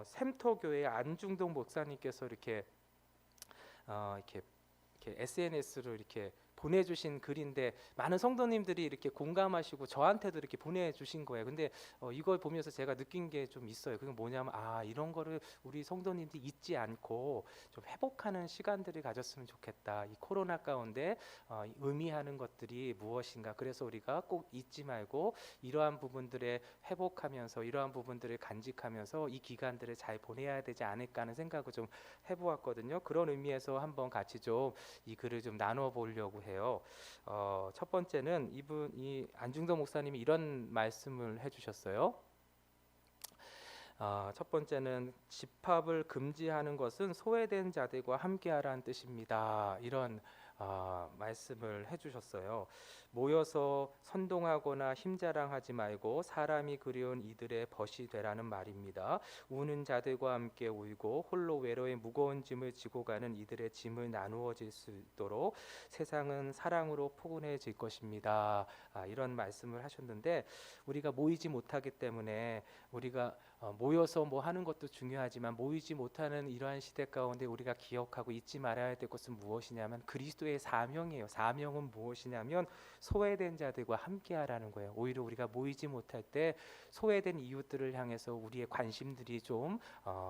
샘터교회 안중동 목사님께서 이렇게 SNS로 이렇게 보내주신 글인데 많은 성도님들이 이렇게 공감하시고 저한테도 이렇게 보내주신 거예요. 근데 이걸 보면서 제가 느낀 게 좀 있어요. 그게 뭐냐면 이런 거를 우리 성도님들이 잊지 않고 좀 회복하는 시간들을 가졌으면 좋겠다. 이 코로나 가운데 의미하는 것들이 무엇인가. 그래서 우리가 꼭 잊지 말고 이러한 부분들에 회복하면서 이러한 부분들을 간직하면서 이 기간들을 잘 보내야 되지 않을까 하는 생각을 좀 해보았거든요. 그런 의미에서 한번 같이 좀 이 글을 좀 나눠 보려고 해요. 첫 번째는 이 안중동 목사님이 이런 말씀을 해주셨어요. 첫 번째는 집합을 금지하는 것은 소외된 자들과 함께하라는 뜻입니다. 이런 말씀을 해주셨어요. 모여서 선동하거나 힘자랑하지 말고 사람이 그리운 이들의 벗이 되라는 말입니다. 우는 자들과 함께 울고 홀로 외로이 무거운 짐을 지고 가는 이들의 짐을 나누어질 수 있도록 세상은 사랑으로 포근해질 것입니다. 이런 말씀을 하셨는데 우리가 모이지 못하기 때문에 우리가 모여서 뭐 하는 것도 중요하지만 모이지 못하는 이러한 시대 가운데 우리가 기억하고 잊지 말아야 될 것은 무엇이냐면 그리스도의 사명이에요. 사명은 무엇이냐면 소외된 자들과 함께하라는 거예요. 오히려 우리가 모이지 못할 때 소외된 이웃들을 향해서 우리의 관심들이 좀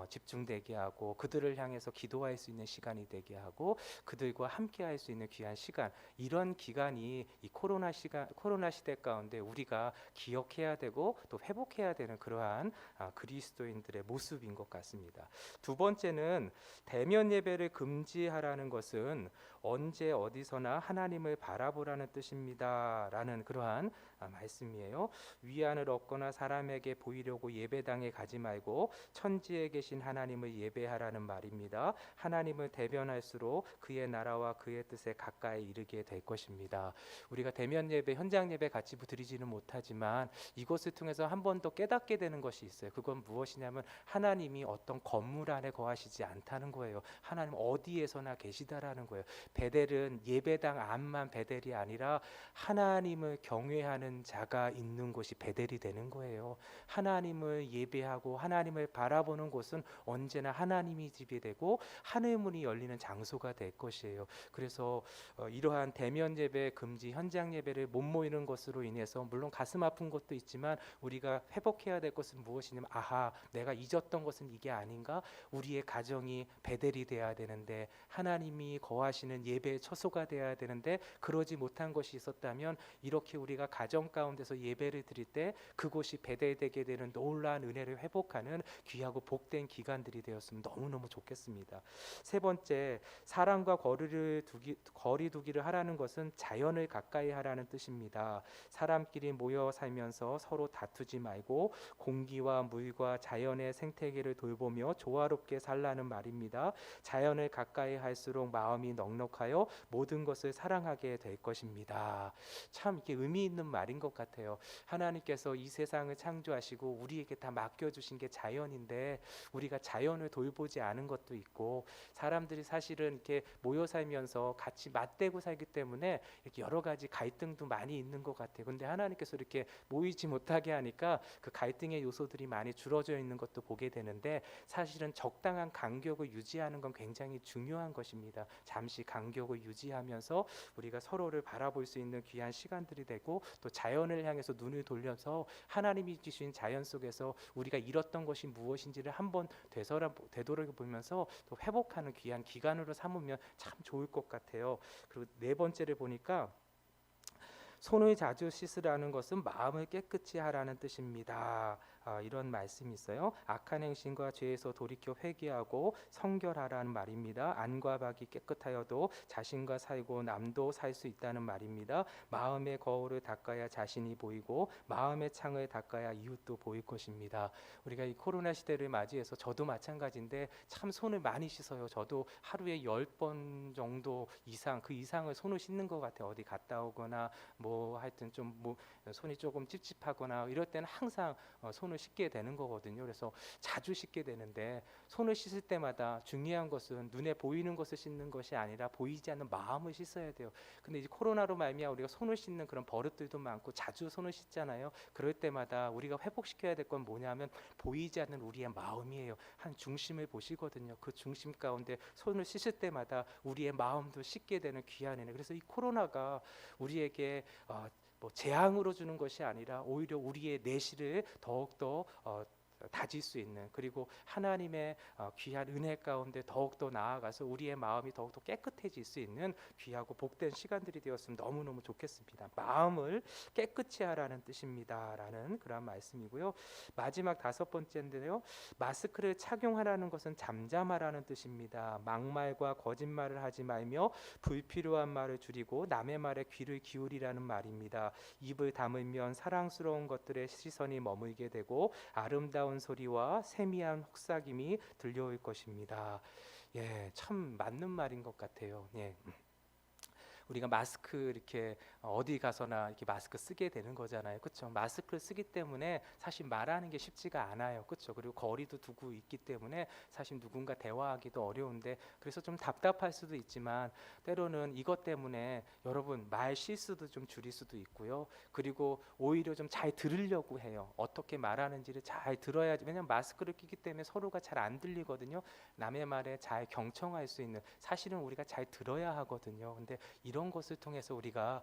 집중되게 하고 그들을 향해서 기도할 수 있는 시간이 되게 하고 그들과 함께할 수 있는 귀한 시간, 이런 기간이 이 코로나 시대 가운데 우리가 기억해야 되고 또 회복해야 되는 그러한 그리스도인들의 모습인 것 같습니다. 두 번째는 대면 예배를 금지하라는 것은 언제 어디서나 하나님을 바라보라는 뜻입니다. 라는 그러한 말씀이에요. 위안을 얻거나 사람에게 보이려고 예배당에 가지 말고 천지에 계신 하나님을 예배하라는 말입니다. 하나님을 대변할수록 그의 나라와 그의 뜻에 가까이 이르게 될 것입니다. 우리가 대면 예배, 현장 예배 같이 드리지는 못하지만 이것을 통해서 한 번 더 깨닫게 되는 것이 있어요. 그건 무엇이냐면 하나님이 어떤 건물 안에 거하시지 않다는 거예요. 하나님 어디에서나 계시다라는 거예요. 베델은 예배당 안만 베델이 아니라 하나님을 경외하는 자가 있는 곳이 베델이 되는 거예요. 하나님을 예배하고 하나님을 바라보는 곳은 언제나 하나님이 집이 되고 하늘 문이 열리는 장소가 될 것이에요. 그래서 이러한 대면 예배 금지, 현장 예배를 못 모이는 것으로 인해서 물론 가슴 아픈 것도 있지만 우리가 회복해야 될 것은 무엇이냐면 내가 잊었던 것은 이게 아닌가? 우리의 가정이 베델이 되어야 되는데 하나님이 거하시는 예배의 처소가 되어야 되는데 그러지 못한 것이 있었다면 이렇게 우리가 가정 가운데서 예배를 드릴 때 그곳이 베델되게 되는 놀라운 은혜를 회복하는 귀하고 복된 기간들이 되었으면 너무너무 좋겠습니다. 세 번째, 사람과 거리 두기를 하라는 것은 자연을 가까이 하라는 뜻입니다. 사람끼리 모여 살면서 서로 다투지 말고 공기와 물과 자연의 생태계를 돌보며 조화롭게 살라는 말입니다. 자연을 가까이 할수록 마음이 넉넉하여 모든 것을 사랑하게 될 것입니다. 참 이게 의미 있는 말인 것 같아요. 하나님께서 이 세상을 창조하시고 우리에게 다 맡겨주신 게 자연인데 우리가 자연을 돌보지 않은 것도 있고 사람들이 사실은 이렇게 모여 살면서 같이 맞대고 살기 때문에 이렇게 여러 가지 갈등도 많이 있는 것 같아요. 근데 하나님께서 이렇게 모이지 못하게 하니까 그 갈등의 요소들이 많이 줄어져 있는 것도 보게 되는데 사실은 적당한 간격을 유지하는 건 굉장히 중요한 것입니다. 잠시 간격을 유지하면서 우리가 서로를 바라볼 수 있는 귀한 시간들이 되고 또 자연을 향해서 눈을 돌려서 하나님이 주신 자연 속에서 우리가 잃었던 것이 무엇인지를 한번 되돌아보면서 또 회복하는 귀한 기간으로 삼으면 참 좋을 것 같아요. 그리고 네 번째를 보니까 손을 자주 씻으라는 것은 마음을 깨끗이 하라는 뜻입니다. 이런 말씀이 있어요. 악한 행실과 죄에서 돌이켜 회개하고 성결하라는 말입니다. 안과 박이 깨끗하여도 자신과 살고 남도 살 수 있다는 말입니다. 마음의 거울을 닦아야 자신이 보이고 마음의 창을 닦아야 이웃도 보일 것입니다. 우리가 이 코로나 시대를 맞이해서 저도 마찬가지인데 참 손을 많이 씻어요. 저도 하루에 10번 정도 이상 그 이상을 손을 씻는 것 같아요. 어디 갔다 오거나 뭐 하여튼 좀 손이 조금 찝찝하거나 이럴 때는 항상 손을 씻게 되는 거거든요. 그래서 자주 씻게 되는데 손을 씻을 때마다 중요한 것은 눈에 보이는 것을 씻는 것이 아니라 보이지 않는 마음을 씻어야 돼요. 근데 이제 코로나로 말미암아 우리가 손을 씻는 그런 버릇들도 많고 자주 손을 씻잖아요. 그럴 때마다 우리가 회복시켜야 될 건 뭐냐면 보이지 않는 우리의 마음이에요. 한 중심을 보시거든요. 그 중심 가운데 손을 씻을 때마다 우리의 마음도 씻게 되는 귀한 은혜. 그래서 이 코로나가 우리에게 뭐 재앙으로 주는 것이 아니라 오히려 우리의 내실을 더욱더 다질 수 있는, 그리고 하나님의 귀한 은혜 가운데 더욱더 나아가서 우리의 마음이 더욱더 깨끗해질 수 있는 귀하고 복된 시간들이 되었으면 너무너무 좋겠습니다. 마음을 깨끗이 하라는 뜻입니다 라는 그런 말씀이고요. 마지막 다섯 번째인데요, 마스크를 착용하라는 것은 잠잠하라는 뜻입니다. 막말과 거짓말을 하지 말며 불필요한 말을 줄이고 남의 말에 귀를 기울이라는 말입니다. 입을 다물면 사랑스러운 것들의 시선이 머물게 되고 아름다운 소리와 세미한 혹사김이 들려올 것입니다. 예, 참 맞는 말인 것 같아요. 예. 우리가 마스크 이렇게 어디 가서나 이렇게 마스크 쓰게 되는 거잖아요. 그렇죠? 마스크를 쓰기 때문에 사실 말하는 게 쉽지가 않아요. 그렇죠? 그리고 거리도 두고 있기 때문에 사실 누군가 대화하기도 어려운데, 그래서 좀 답답할 수도 있지만 때로는 이것 때문에 여러분 말 실수도 좀 줄일 수도 있고요. 그리고 오히려 좀 잘 들으려고 해요. 어떻게 말하는지를 잘 들어야지. 왜냐하면 마스크를 끼기 때문에 서로가 잘 안 들리거든요. 남의 말에 잘 경청할 수 있는, 사실은 우리가 잘 들어야 하거든요. 근데 이런 것을 통해서 우리가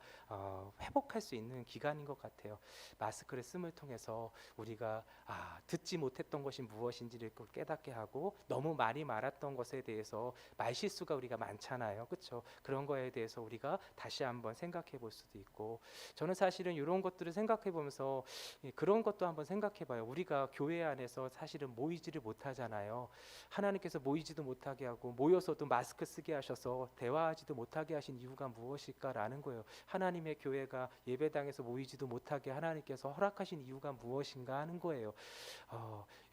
회복할 수 있는 기간인 것 같아요. 마스크를 씀을 통해서 우리가 듣지 못했던 것이 무엇인지를 깨닫게 하고, 너무 많이 말았던 것에 대해서 말실수가 우리가 많잖아요. 그렇죠? 그런 거에 대해서 우리가 다시 한번 생각해 볼 수도 있고, 저는 사실은 이런 것들을 생각해 보면서 그런 것도 한번 생각해 봐요. 우리가 교회 안에서 사실은 모이지를 못하잖아요. 하나님께서 모이지도 못하게 하고 모여서도 마스크 쓰게 하셔서 대화하지도 못하게 하신 이유가 무엇일까라는 거예요. 하나님의 교회가 예배당에서 모이지도 못하게 하나님께서 허락하신 이유가 무엇인가 하는 거예요.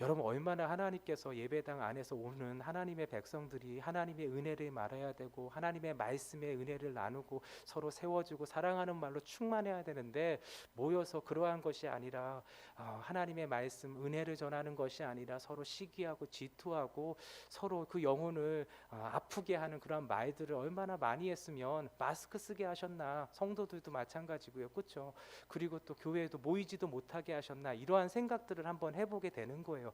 여러분, 얼마나 하나님께서 예배당 안에서 오는 하나님의 백성들이 하나님의 은혜를 말해야 되고 하나님의 말씀의 은혜를 나누고 서로 세워주고 사랑하는 말로 충만해야 되는데, 모여서 그러한 것이 아니라 하나님의 말씀 은혜를 전하는 것이 아니라 서로 시기하고 질투하고 서로 그 영혼을 아프게 하는 그런 말들을 얼마나 많이 했으면 마스크 쓰게 하셨나. 성도들도 마찬가지고요. 그렇죠? 그리고 또 교회에도 모이지도 못하게 하셨나. 이러한 생각들을 한번 해보게 되는 거예요.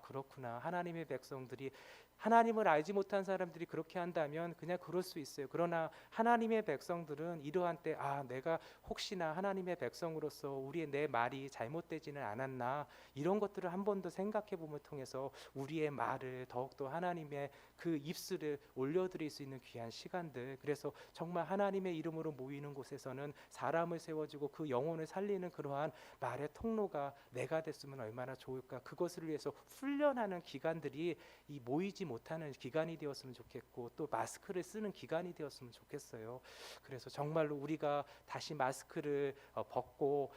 그렇구나. 하나님의 백성들이, 하나님을 알지 못한 사람들이 그렇게 한다면 그냥 그럴 수 있어요. 그러나 하나님의 백성들은 이러한 때 내가 혹시나 하나님의 백성으로서 우리의 내 말이 잘못되지는 않았나, 이런 것들을 한 번 더 생각해 봄을 통해서 우리의 말을 더욱더 하나님의 그 입술을 올려드릴 수 있는 귀한 시간들. 그래서 정말 하나님의 이름으로 모이는 곳에서는 사람을 세워주고 그 영혼을 살리는 그러한 말의 통로가 내가 됐으면 얼마나 좋을까. 그것을 위해서 훈련하는 기간들이 이 모이지 못하는 기간이 되었으면 좋겠고, 또 마스크를 쓰는 기간이 되었으면 좋겠어요. 그래서 정말로 우리가 다시 마스크를 벗고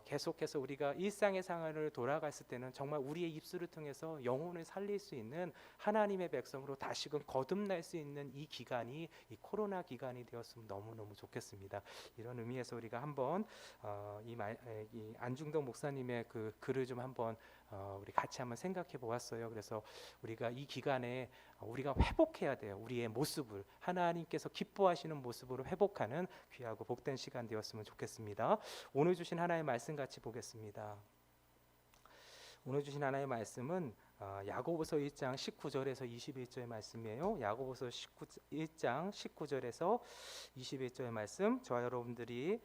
계속해서 우리가 일상의 상황을 돌아갔을 때는 정말 우리의 입술을 통해서 영혼을 살릴 수 있는 하나님의 백성으로 다시금 거듭날 수 있는 이 기간이, 이 코로나 기간이 되었으면 너무너무 좋겠습니다. 이런 의미에서 우리가 한번 이 안중덕 목사님의 그 글을 좀 한번 우리 같이 한번 생각해 보았어요. 그래서 우리가 이 기간에 우리가 회복해야 돼요. 우리의 모습을 하나님께서 기뻐하시는 모습으로 회복하는 귀하고 복된 시간 되었으면 좋겠습니다. 오늘 주신 하나님의 말씀 같이 보겠습니다. 오늘 주신 하나님의 말씀은 야고보서 1장 19절에서 21절의 말씀이에요. 야고보서 1장 19절에서 21절의 말씀, 저와 여러분들이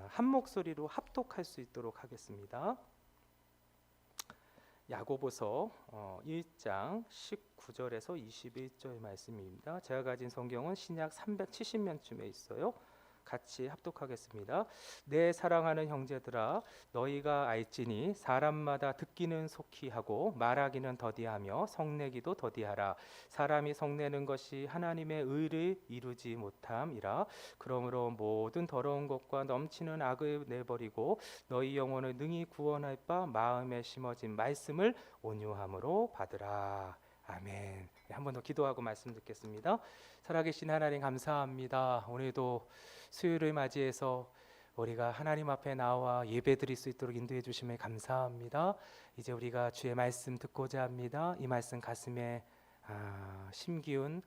한 목소리로 합독할 수 있도록 하겠습니다. 야고보서 1장 19절에서 21절의 말씀입니다. 제가 가진 성경은 신약 370면쯤에 있어요. 같이 합독하겠습니다. 내 사랑하는 형제들아, 너희가 알지니 사람마다 듣기는 속히 하고 말하기는 더디하며 성내기도 더디하라. 사람이 성내는 것이 하나님의 의를 이루지 못함이라. 그러므로 모든 더러운 것과 넘치는 악을 내버리고 너희 영혼을 능히 구원할 바 마음에 심어진 말씀을 온유함으로 받으라. 아멘. 한 번 더 기도하고 말씀 듣겠습니다. 살아계신 하나님 감사합니다. 오늘도 수요일을 맞이해서 우리가 하나님 앞에 나와 예배드릴 수 있도록 인도해 주심에 감사합니다. 이제 우리가 주의 말씀 듣고자 합니다. 이 말씀 가슴에 심기운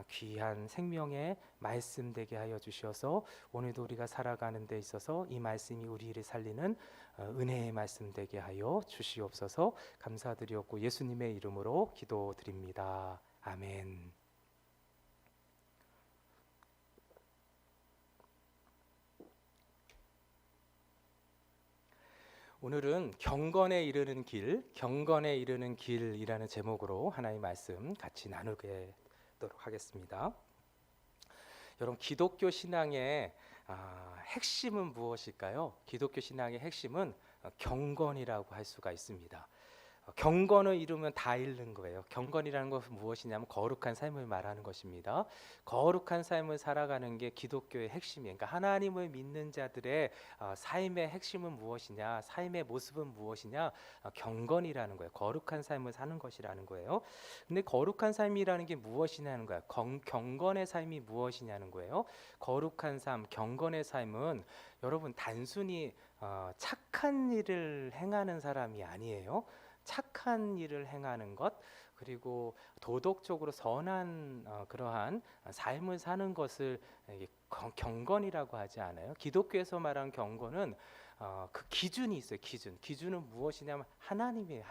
귀한 생명의 말씀 되게 하여 주셔서 오늘도 우리가 살아가는 데 있어서 이 말씀이 우리를 살리는 은혜의 말씀 되게 하여 주시옵소서. 감사드리옵고 예수님의 이름으로 기도드립니다. 아멘. 오늘은 경건에 이르는 길, 경건에 이르는 길이라는 제목으로 하나님의 말씀 같이 나누도록 하겠습니다. 여러분, 기독교 신앙의 핵심은 무엇일까요? 기독교 신앙의 핵심은 경건이라고 할 수가 있습니다. 경건을 이루면 다 잃는 거예요. 경건이라는 것은 무엇이냐면 거룩한 삶을 말하는 것입니다. 거룩한 삶을 살아가는 게 기독교의 핵심이에요. 그러니까 하나님을 믿는 자들의 삶의 핵심은 무엇이냐, 삶의 모습은 무엇이냐, 경건이라는 거예요. 거룩한 삶을 사는 것이라는 거예요. 근데 거룩한 삶이라는 게 무엇이냐는 거예요. 경건의 삶이 무엇이냐는 거예요. 거룩한 삶, 경건의 삶은 여러분 단순히 착한 일을 행하는 사람이 아니에요. 착한 일을 행하는 것, 그리고 도덕적으로 선한 그러한 삶을 사는 것을 경건이라고 하지 않아요. 기독교에서 말하는 경건은 그 기준이 있어요. 기준은 무엇이냐면 하나님이에요.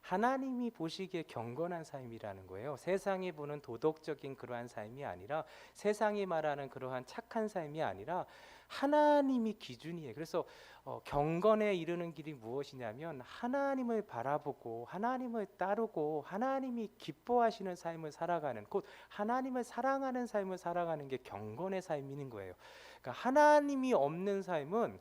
하나님이 보시기에 경건한 삶이라는 거예요. 세상이 보는 도덕적인 그러한 삶이 아니라, 세상이 말하는 그러한 착한 삶이 아니라 하나님이 기준이에요. 그래서 경건에 이르는 길이 무엇이냐면 하나님을 바라보고 하나님을 따르고 하나님이 기뻐하시는 삶을 살아가는, 곧 하나님을 사랑하는 삶을 살아가는 게 경건의 삶인 거예요. 그러니까 하나님이 없는 삶은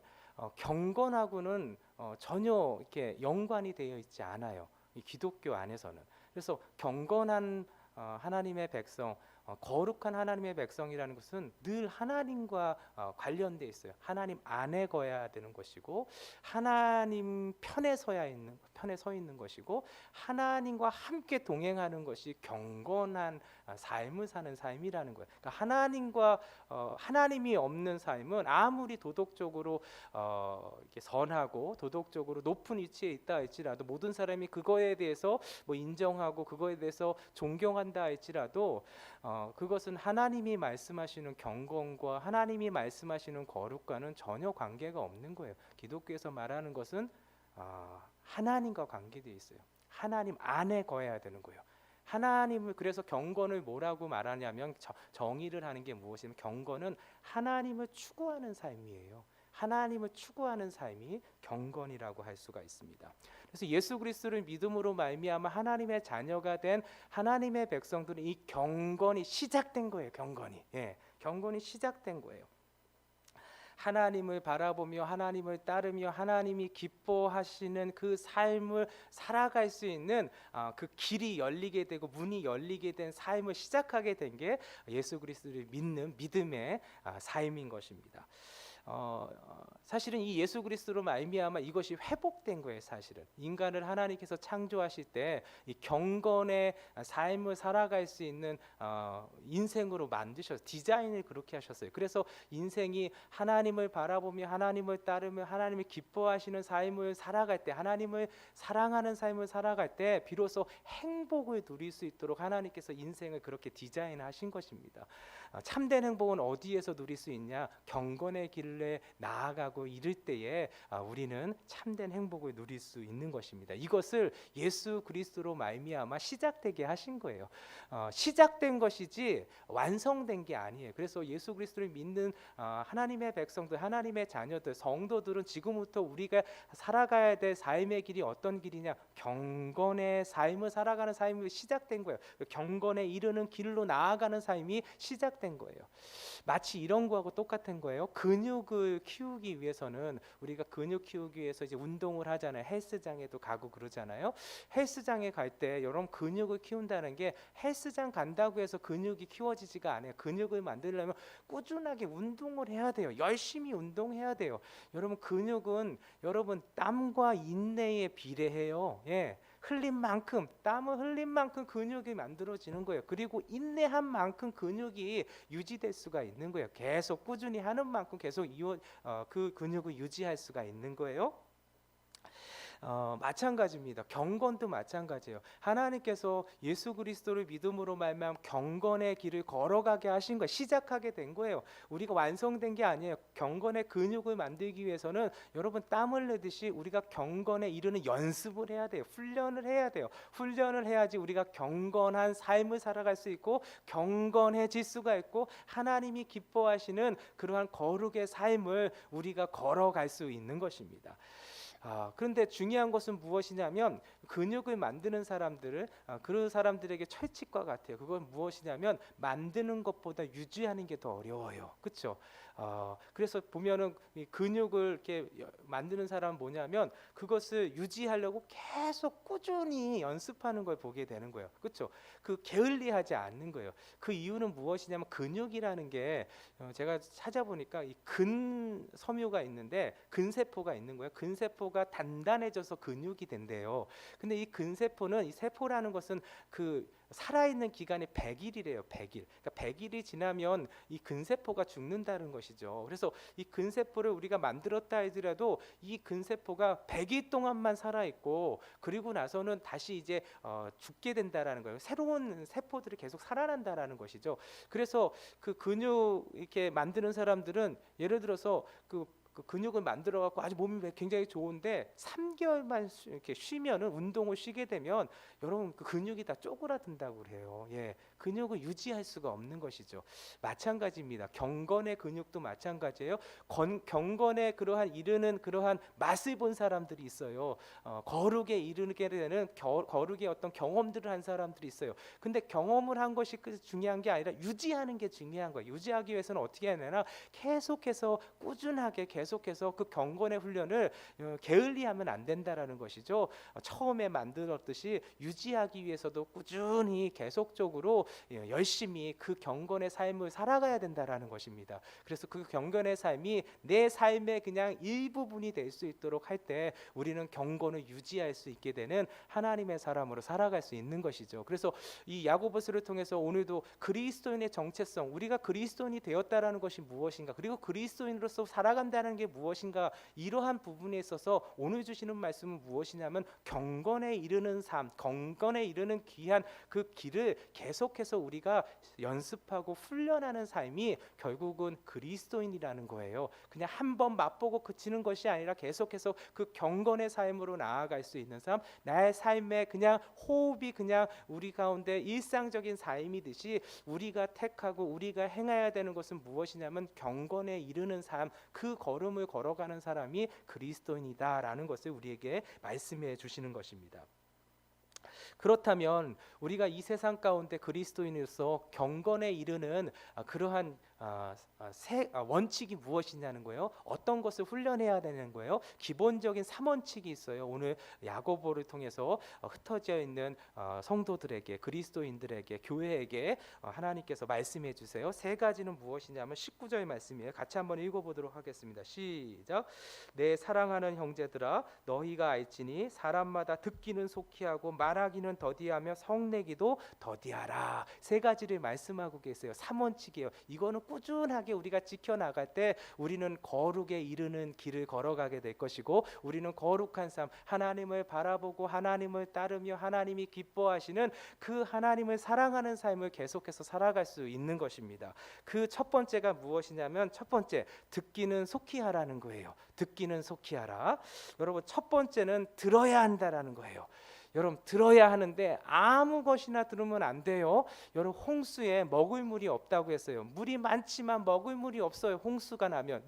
경건하고는 전혀 이렇게 연관이 되어 있지 않아요. 이 기독교 안에서는. 그래서 경건한 하나님의 백성, 거룩한 하나님의 백성이라는 것은 늘 하나님과 관련돼 있어요. 하나님 안에 거야 되는 것이고, 하나님 편에 서 있는 것이고, 하나님과 함께 동행하는 것이 경건한 삶을 사는 삶이라는 거예요. 그러니까 하나님이 없는 삶은 아무리 도덕적으로 이렇게 선하고 도덕적으로 높은 위치에 있다 할지라도, 모든 사람이 그거에 대해서 인정하고 그거에 대해서 존경한다 할지라도 그것은 하나님이 말씀하시는 경건과 하나님이 말씀하시는 거룩과는 전혀 관계가 없는 거예요. 기독교에서 말하는 것은 하나님과 관계되어 있어요. 하나님 안에 거해야 되는 거예요. 하나님을, 그래서 경건을 뭐라고 말하냐면 정의를 하는 게 무엇이냐면 경건은 하나님을 추구하는 삶이에요. 하나님을 추구하는 삶이 경건이라고 할 수가 있습니다. 그래서 예수 그리스도를 믿음으로 말미암아 하나님의 자녀가 된 하나님의 백성들은 이 경건이 시작된 거예요. 경건이 시작된 거예요. 하나님을 바라보며 하나님을 따르며 하나님이 기뻐하시는 그 삶을 살아갈 수 있는 그 길이 열리게 되고 문이 열리게 된 삶을 시작하게 된 게 예수 그리스도를 믿는 믿음의 삶인 것입니다. 사실은 이 예수 그리스도로 말미암아 이것이 회복된 거예요. 사실은 인간을 하나님께서 창조하실 때 이 경건의 삶을 살아갈 수 있는 인생으로 만드셔서 디자인을 그렇게 하셨어요. 그래서 인생이 하나님을 바라보며 하나님을 따르며 하나님을 기뻐하시는 삶을 살아갈 때, 하나님을 사랑하는 삶을 살아갈 때 비로소 행복을 누릴 수 있도록 하나님께서 인생을 그렇게 디자인하신 것입니다. 참된 행복은 어디에서 누릴 수 있냐? 경건의 길에 나아가고 이를 때에 우리는 참된 행복을 누릴 수 있는 것입니다. 이것을 예수 그리스도로 말미암아 시작되게 하신 거예요. 시작된 것이지 완성된 게 아니에요. 그래서 예수 그리스도를 믿는 하나님의 백성들, 하나님의 자녀들, 성도들은 지금부터 우리가 살아가야 될 삶의 길이 어떤 길이냐? 경건의 삶을 살아가는 삶이 시작된 거예요. 경건에 이르는 길로 나아가는 삶이 시작된 거예요. 마치 이런 거하고 똑같은 거예요. 근육을 키우기 위해서는, 우리가 근육 키우기 위해서 이제 운동을 하잖아요. 헬스장에도 가고 그러잖아요. 헬스장에 갈 때 여러분, 근육을 키운다는 게 헬스장 간다고 해서 근육이 키워지지가 않아요. 근육을 만들려면 꾸준하게 운동을 해야 돼요. 열심히 운동해야 돼요. 여러분, 근육은 여러분 땀과 인내에 비례해요. 흘린 만큼, 땀을 흘린 만큼 근육이 만들어지는 거예요. 그리고 인내한 만큼 근육이 유지될 수가 있는 거예요. 계속 꾸준히 하는 만큼 계속 그 근육을 유지할 수가 있는 거예요. 마찬가지입니다. 경건도 마찬가지예요. 하나님께서 예수 그리스도를 믿음으로 말미암아 경건의 길을 걸어가게 하신 거예요. 시작하게 된 거예요. 우리가 완성된 게 아니에요. 경건의 근육을 만들기 위해서는 여러분 땀 흘리듯이 우리가 경건에 이르는 연습을 해야 돼요. 훈련을 해야 돼요. 훈련을 해야지 우리가 경건한 삶을 살아갈 수 있고 경건해질 수가 있고 하나님이 기뻐하시는 그러한 거룩의 삶을 우리가 걸어갈 수 있는 것입니다. 그런데 중요한 것은 무엇이냐면 근육을 만드는 사람들을 그 사람들에게 철칙과 같아요. 그건 무엇이냐면 만드는 것보다 유지하는 게 더 어려워요. 그렇죠? 그래서 보면은 이 근육을 이렇게 만드는 사람은 뭐냐면 그것을 유지하려고 계속 꾸준히 연습하는 걸 보게 되는 거예요. 그렇죠? 그 게을리하지 않는 거예요. 그 이유는 무엇이냐면 근육이라는 게 제가 찾아보니까 이 근섬유가 있는데 근세포가 있는 거예요. 근세포가 단단해져서 근육이 된대요. 근데 이 근세포는 이 세포라는 것은 그 살아있는 기간이 100일이래요. 100일. 그러니까 100일이 지나면 이 근세포가 죽는다는 것이죠. 그래서 이 근세포를 우리가 만들었다 하더라도 이 근세포가 100일 동안만 살아있고 그리고 나서는 다시 이제 죽게 된다라는 거예요. 새로운 세포들이 계속 살아난다라는 것이죠. 그래서 그 근육 이렇게 만드는 사람들은 예를 들어서 그 근육을 만들어 갖고 아주 몸이 굉장히 좋은데 3개월만 이렇게 쉬면은 운동을 쉬게 되면 여러분 그 근육이 다 쪼그라든다고 그래요. 예, 근육을 유지할 수가 없는 것이죠. 마찬가지입니다. 경건의 근육도 마찬가지예요. 경건에 그러한 이르는 그러한 맛을 본 사람들이 있어요. 거룩에 이르게 되는 거룩의 어떤 경험들을 한 사람들이 있어요. 근데 경험을 한 것이 중요한 게 아니라 유지하는 게 중요한 거예요. 유지하기 위해서는 어떻게 해야 되나? 계속해서 꾸준하게 계속해서 그 경건의 훈련을 게을리하면 안 된다라는 것이죠. 처음에 만들었듯이 유지하기 위해서도 꾸준히 계속적으로 열심히 그 경건의 삶을 살아가야 된다라는 것입니다. 그래서 그 경건의 삶이 내 삶의 그냥 일부분이 될 수 있도록 할 때 우리는 경건을 유지할 수 있게 되는 하나님의 사람으로 살아갈 수 있는 것이죠. 그래서 이 야고보서를 통해서 오늘도 그리스도인의 정체성, 우리가 그리스도인이 되었다라는 것이 무엇인가, 그리고 그리스도인으로서 살아간다는 게 무엇인가, 이러한 부분에 있어서 오늘 주시는 말씀은 무엇이냐면 경건에 이르는 삶, 경건에 이르는 귀한 그 길을 계속해서 우리가 연습하고 훈련하는 삶이 결국은 그리스도인이라는 거예요. 그냥 한번 맛보고 그치는 것이 아니라 계속해서 그 경건의 삶으로 나아갈 수 있는 삶, 나의 삶에 그냥 호흡이 그냥 우리 가운데 일상적인 삶이듯이 우리가 택하고 우리가 행해야 되는 것은 무엇이냐면 경건에 이르는 삶, 그 걸음을 걸어가는 사람이 그리스도인이다라는 것을 우리에게 말씀해 주시는 것입니다. 그렇다면 우리가 이 세상 가운데 그리스도인으로서 경건에 이르는 그러한 원칙이 무엇이냐는 거예요. 어떤 것을 훈련해야 되는 거예요. 기본적인 3원칙이 있어요. 오늘 야고보를 통해서 흩어져 있는 성도들에게, 그리스도인들에게, 교회에게 하나님께서 말씀해 주세요. 세 가지는 무엇이냐면 19절 말씀이에요. 같이 한번 읽어보도록 하겠습니다. 시작. 내 사랑하는 형제들아, 너희가 알지니 사람마다 듣기는 속히하고 말하기는 더디하며 성내기도 더디하라. 세 가지를 말씀하고 계세요. 3원칙이에요. 이거는 꾸준하게 우리가 지켜나갈 때 우리는 거룩에 이르는 길을 걸어가게 될 것이고, 우리는 거룩한 삶, 하나님을 바라보고 하나님을 따르며 하나님이 기뻐하시는 그 하나님을 사랑하는 삶을 계속해서 살아갈 수 있는 것입니다. 그 첫 번째가 무엇이냐면, 첫 번째, 듣기는 속히 하라는 거예요. 듣기는 속히 하라. 여러분, 첫 번째는 들어야 한다라는 거예요. 여러분, 들어야 하는데 아무 것이나 들으면 안 돼요. 여러분, 홍수에 먹을 물이 없다고 했어요. 물이 많지만 먹을 물이 없어요. 홍수가 나면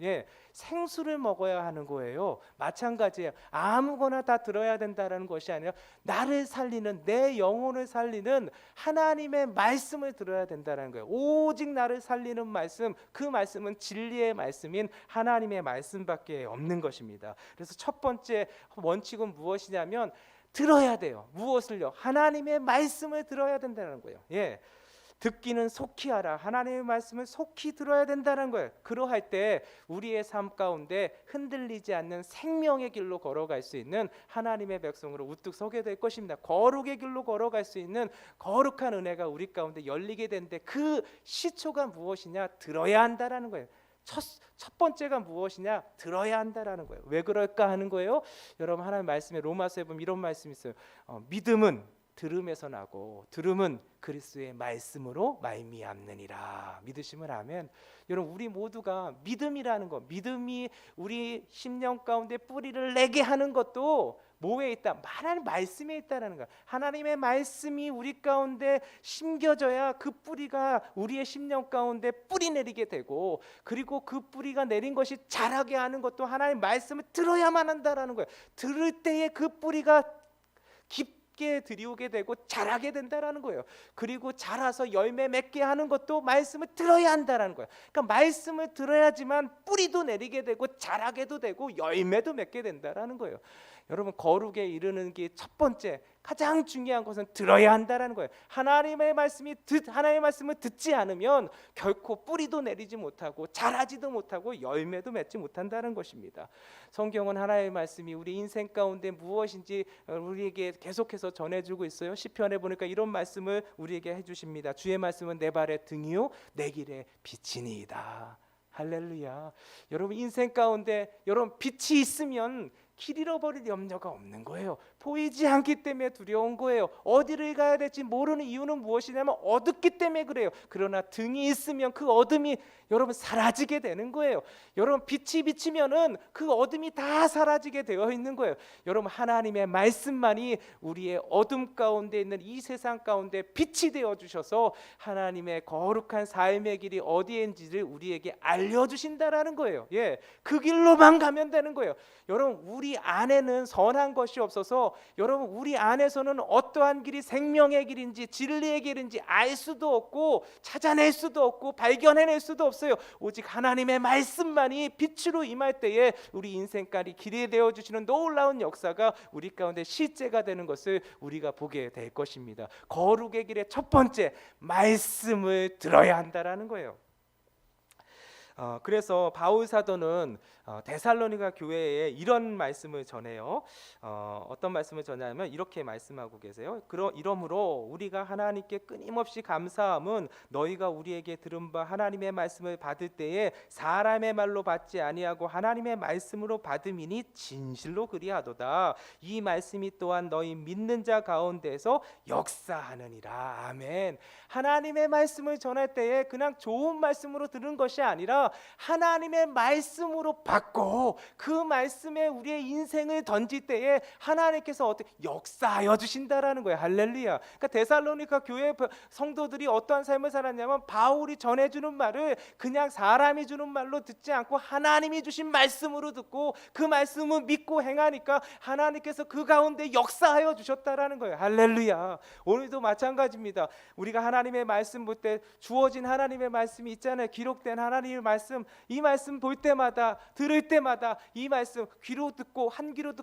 생수를 먹어야 하는 거예요. 마찬가지예요. 아무거나 다 들어야 된다는 것이 아니라 나를 살리는, 내 영혼을 살리는 하나님의 말씀을 들어야 된다는 거예요. 오직 나를 살리는 말씀, 그 말씀은 진리의 말씀인 하나님의 말씀밖에 없는 것입니다. 그래서 첫 번째 원칙은 무엇이냐면 들어야 돼요. 무엇을요? 하나님의 말씀을 들어야 된다는 거예요. 듣기는 속히 하라. 하나님의 말씀을 속히 들어야 된다는 거예요. 그러할 때 우리의 삶 가운데 흔들리지 않는 생명의 길로 걸어갈 수 있는 하나님의 백성으로 우뚝 서게 될 것입니다. 거룩의 길로 걸어갈 수 있는 거룩한 은혜가 우리 가운데 열리게 되는데 그 시초가 무엇이냐? 들어야 한다라는 거예요. 첫 번째가 무엇이냐? 들어야 한다라는 거예요. 왜 그럴까 하는 거예요. 여러분, 하나님 말씀에 로마서에 보면 이런 말씀이 있어요. 믿음은 들음에서 나고 들음은 그리스도의 말씀으로 말미암느니라. 믿으시면 아멘. 여러분, 우리 모두가 믿음이라는 것, 믿음이 우리 심령 가운데 뿌리를 내게 하는 것도 뭐에 있다? 하나님 말씀에 있다는 거야. 하나님의 말씀이 우리 가운데 심겨져야 그 뿌리가 우리의 심령 가운데 뿌리 내리게 되고, 그리고 그 뿌리가 내린 것이 자라게 하는 것도 하나님의 말씀을 들어야만 한다라는 거예요. 들을 때에 그 뿌리가 깊게 들이오게 되고 자라게 된다라는 거예요. 그리고 자라서 열매 맺게 하는 것도 말씀을 들어야 한다라는 거예요. 그러니까 말씀을 들어야지만 뿌리도 내리게 되고 자라게도 되고 열매도 맺게 된다라는 거예요. 여러분, 거룩에 이르는 게 첫 번째 가장 중요한 것은 들어야 한다라는 거예요. 하나님의 말씀을 듣지 않으면 결코 뿌리도 내리지 못하고 자라지도 못하고 열매도 맺지 못한다는 것입니다. 성경은 하나님의 말씀이 우리 인생 가운데 무엇인지 우리에게 계속해서 전해주고 있어요. 시편에 보니까 이런 말씀을 우리에게 해주십니다. 주의 말씀은 내 발의 등이요 내 길의 빛이니이다. 할렐루야. 여러분, 인생 가운데 여러분 빛이 있으면 길 잃어버릴 염려가 없는 거예요. 보이지 않기 때문에 두려운 거예요. 어디를 가야 될지 모르는 이유는 무엇이냐면 어둡기 때문에 그래요. 그러나 등이 있으면 그 어둠이 여러분 사라지게 되는 거예요. 여러분, 빛이 비치면은 그 어둠이 다 사라지게 되어 있는 거예요. 여러분, 하나님의 말씀만이 우리의 어둠 가운데 있는 이 세상 가운데 빛이 되어 주셔서 하나님의 거룩한 삶의 길이 어디인지를 우리에게 알려주신다라는 거예요. 예, 그 길로만 가면 되는 거예요. 여러분, 우리 안에는 선한 것이 없어서 여러분, 우리 안에서는 어떠한 길이 생명의 길인지 진리의 길인지 알 수도 없고 찾아낼 수도 없고 발견해낼 수도 없어요. 오직 하나님의 말씀만이 빛으로 임할 때에 우리 인생까지 길이 되어 주시는 놀라운 역사가 우리 가운데 실제가 되는 것을 우리가 보게 될 것입니다. 거룩의 길의 첫 번째, 말씀을 들어야 한다라는 거예요. 그래서 바울 사도는 데살로니가 교회에 이런 말씀을 전해요. 어떤 말씀을 전하냐면 이렇게 말씀하고 계세요. 이러므로 우리가 하나님께 끊임없이 감사함은 너희가 우리에게 들은 바 하나님의 말씀을 받을 때에 사람의 말로 받지 아니하고 하나님의 말씀으로 받음이니 진실로 그리하도다. 이 말씀이 또한 너희 믿는 자 가운데서 역사하느니라. 아멘. 하나님의 말씀을 전할 때에 그냥 좋은 말씀으로 들은 것이 아니라 하나님의 말씀으로 받고 그 말씀에 우리의 인생을 던질 때에 하나님께서 어떻게 역사하여 주신다라는 거예요. 할렐루야. 그러니까 데살로니가 교회 성도들이 어떠한 삶을 살았냐면 바울이 전해주는 말을 그냥 사람이 주는 말로 듣지 않고 하나님이 주신 말씀으로 듣고 그 말씀을 믿고 행하니까 하나님께서 그 가운데 역사하여 주셨다라는 거예요. 할렐루야. 오늘도 마찬가지입니다. 우리가 하나님의 말씀 볼 때 주어진 하나님의 말씀이 있잖아요. 기록된 하나님의 말씀, 이 말씀 볼 때마다 들을 때마다 이 말씀 귀로 듣고 한 귀로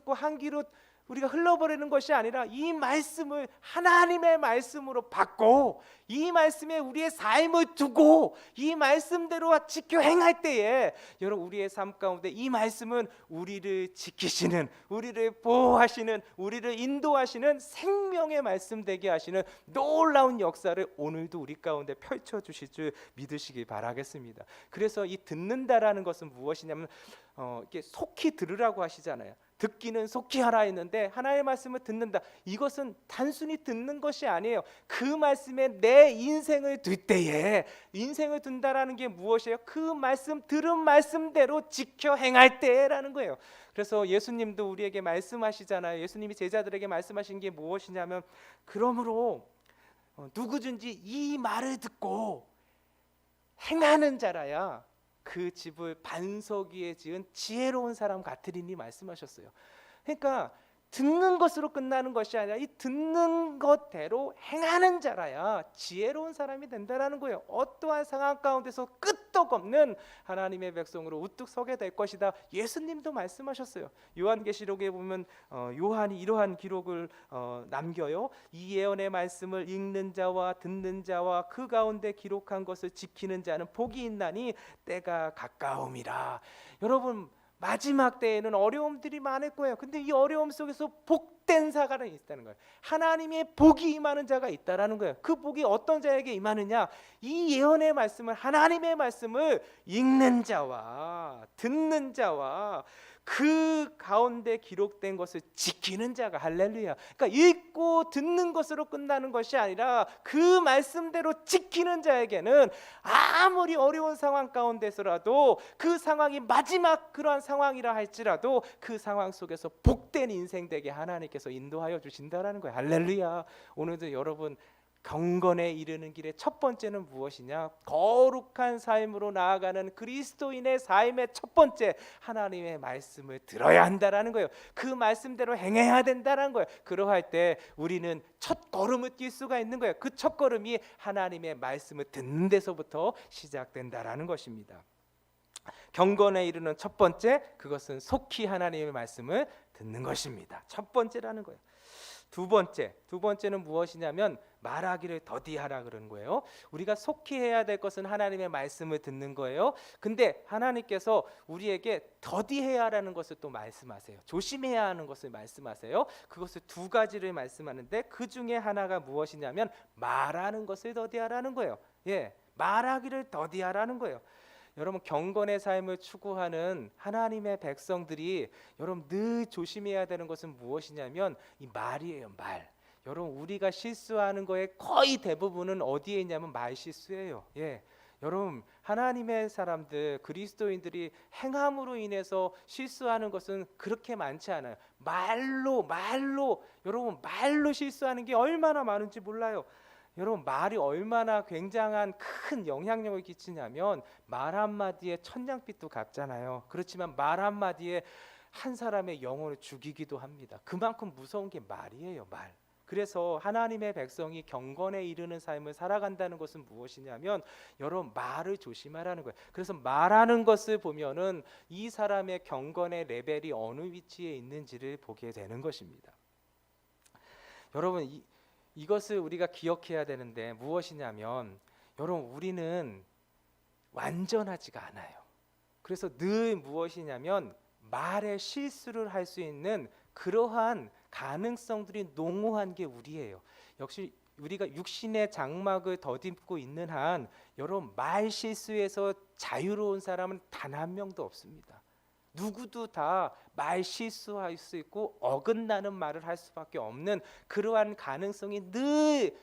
우리가 흘러버리는 것이 아니라 이 말씀을 하나님의 말씀으로 받고 이 말씀에 우리의 삶을 두고 이 말씀대로 지켜 행할 때에 여러분, 우리의 삶 가운데 이 말씀은 우리를 지키시는, 우리를 보호하시는, 우리를 인도하시는 생명의 말씀 되게 하시는 놀라운 역사를 오늘도 우리 가운데 펼쳐주실 줄 믿으시기 바라겠습니다. 그래서 이 듣는다라는 것은 무엇이냐면 이렇게 속히 들으라고 하시잖아요. 듣기는 속히 하라 했는데 하나님의 말씀을 듣는다, 이것은 단순히 듣는 것이 아니에요. 그 말씀에 내 인생을 둘 때에, 인생을 둔다라는 게 무엇이에요? 그 말씀, 들은 말씀대로 지켜 행할 때라는 거예요. 그래서 예수님도 우리에게 말씀하시잖아요. 예수님이 제자들에게 말씀하신 게 무엇이냐면 그러므로 누구든지 이 말을 듣고 행하는 자라야 그 집을 반석 위에 지은 지혜로운 사람 같으리니 말씀하셨어요. 그러니까 듣는 것으로 끝나는 것이 아니라 이 듣는 것대로 행하는 자라야 지혜로운 사람이 된다라는 거예요. 어떠한 상황 가운데서 끄떡없는 하나님의 백성으로 우뚝 서게 될 것이다. 예수님도 말씀하셨어요. 요한계시록에 보면 요한이 이러한 기록을 남겨요. 이 예언의 말씀을 읽는 자와 듣는 자와 그 가운데 기록한 것을 지키는 자는 복이 있나니 때가 가까움이라. 여러분, 마지막 때에는 어려움들이 많을 거예요. 근데 이 어려움 속에서 복된 자가 있다는 거예요. 하나님의 복이 임하는 자가 있다라는 거예요. 그 복이 어떤 자에게 임하느냐? 이 예언의 말씀을, 하나님의 말씀을 읽는 자와 듣는 자와 그 가운데 기록된 것을 지키는 자가, 할렐루야. 그러니까 읽고 듣는 것으로 끝나는 것이 아니라 그 말씀대로 지키는 자에게는 아무리 어려운 상황 가운데서라도 그 상황이 마지막 그러한 상황이라 할지라도 그 상황 속에서 복된 인생 되게 하나님께서 인도하여 주신다라는 거예요. 할렐루야. 오늘도 여러분, 경건에 이르는 길의 첫 번째는 무엇이냐? 거룩한 삶으로 나아가는 그리스도인의 삶의 첫 번째, 하나님의 말씀을 들어야 한다라는 거예요. 그 말씀대로 행해야 된다라는 거예요. 그러할 때 우리는 첫 걸음을 뛸 수가 있는 거예요. 그 첫 걸음이 하나님의 말씀을 듣는 데서부터 시작된다라는 것입니다. 경건에 이르는 첫 번째, 그것은 속히 하나님의 말씀을 듣는 것입니다. 첫 번째라는 거예요. 두 번째는 무엇이냐면 말하기를 더디하라 그러는 거예요. 우리가 속히 해야 될 것은 하나님의 말씀을 듣는 거예요. 근데 하나님께서 우리에게 더디해야라는 것을 또 말씀하세요. 조심해야 하는 것을 말씀하세요. 그것을 두 가지를 말씀하는데 그 중에 하나가 무엇이냐면 말하는 것을 더디하라는 거예요. 예, 말하기를 더디하라는 거예요. 여러분, 경건의 삶을 추구하는 하나님의 백성들이 여러분 늘 조심해야 되는 것은 무엇이냐면 이 말이에요. 말. 여러분, 우리가 실수하는 거의 거의 대부분은 어디에 있냐면 말 실수예요. 예. 여러분, 하나님의 사람들, 그리스도인들이 행함으로 인해서 실수하는 것은 그렇게 많지 않아요. 여러분, 말로 실수하는 게 얼마나 많은지 몰라요. 여러분, 말이 얼마나 굉장한 큰 영향력을 끼치냐면 말 한마디에 천냥빚도 갚잖아요. 그렇지만 말 한마디에 한 사람의 영혼을 죽이기도 합니다. 그만큼 무서운 게 말이에요. 말. 그래서 하나님의 백성이 경건에 이르는 삶을 살아간다는 것은 무엇이냐면 여러분, 말을 조심하라는 거예요. 그래서 말하는 것을 보면은 이 사람의 경건의 레벨이 어느 위치에 있는지를 보게 되는 것입니다. 여러분, 이것을 우리가 기억해야 되는데 무엇이냐면 여러분, 우리는 완전하지가 않아요. 그래서 늘 무엇이냐면 말에 실수를 할 수 있는 그러한 가능성들이 농후한 게 우리예요. 역시 우리가 육신의 장막을 덧입고 있는 한 여러분, 말 실수에서 자유로운 사람은 단 한 명도 없습니다. 누구도 다 말 실수할 수 있고 어긋나는 말을 할 수밖에 없는 그러한 가능성이 늘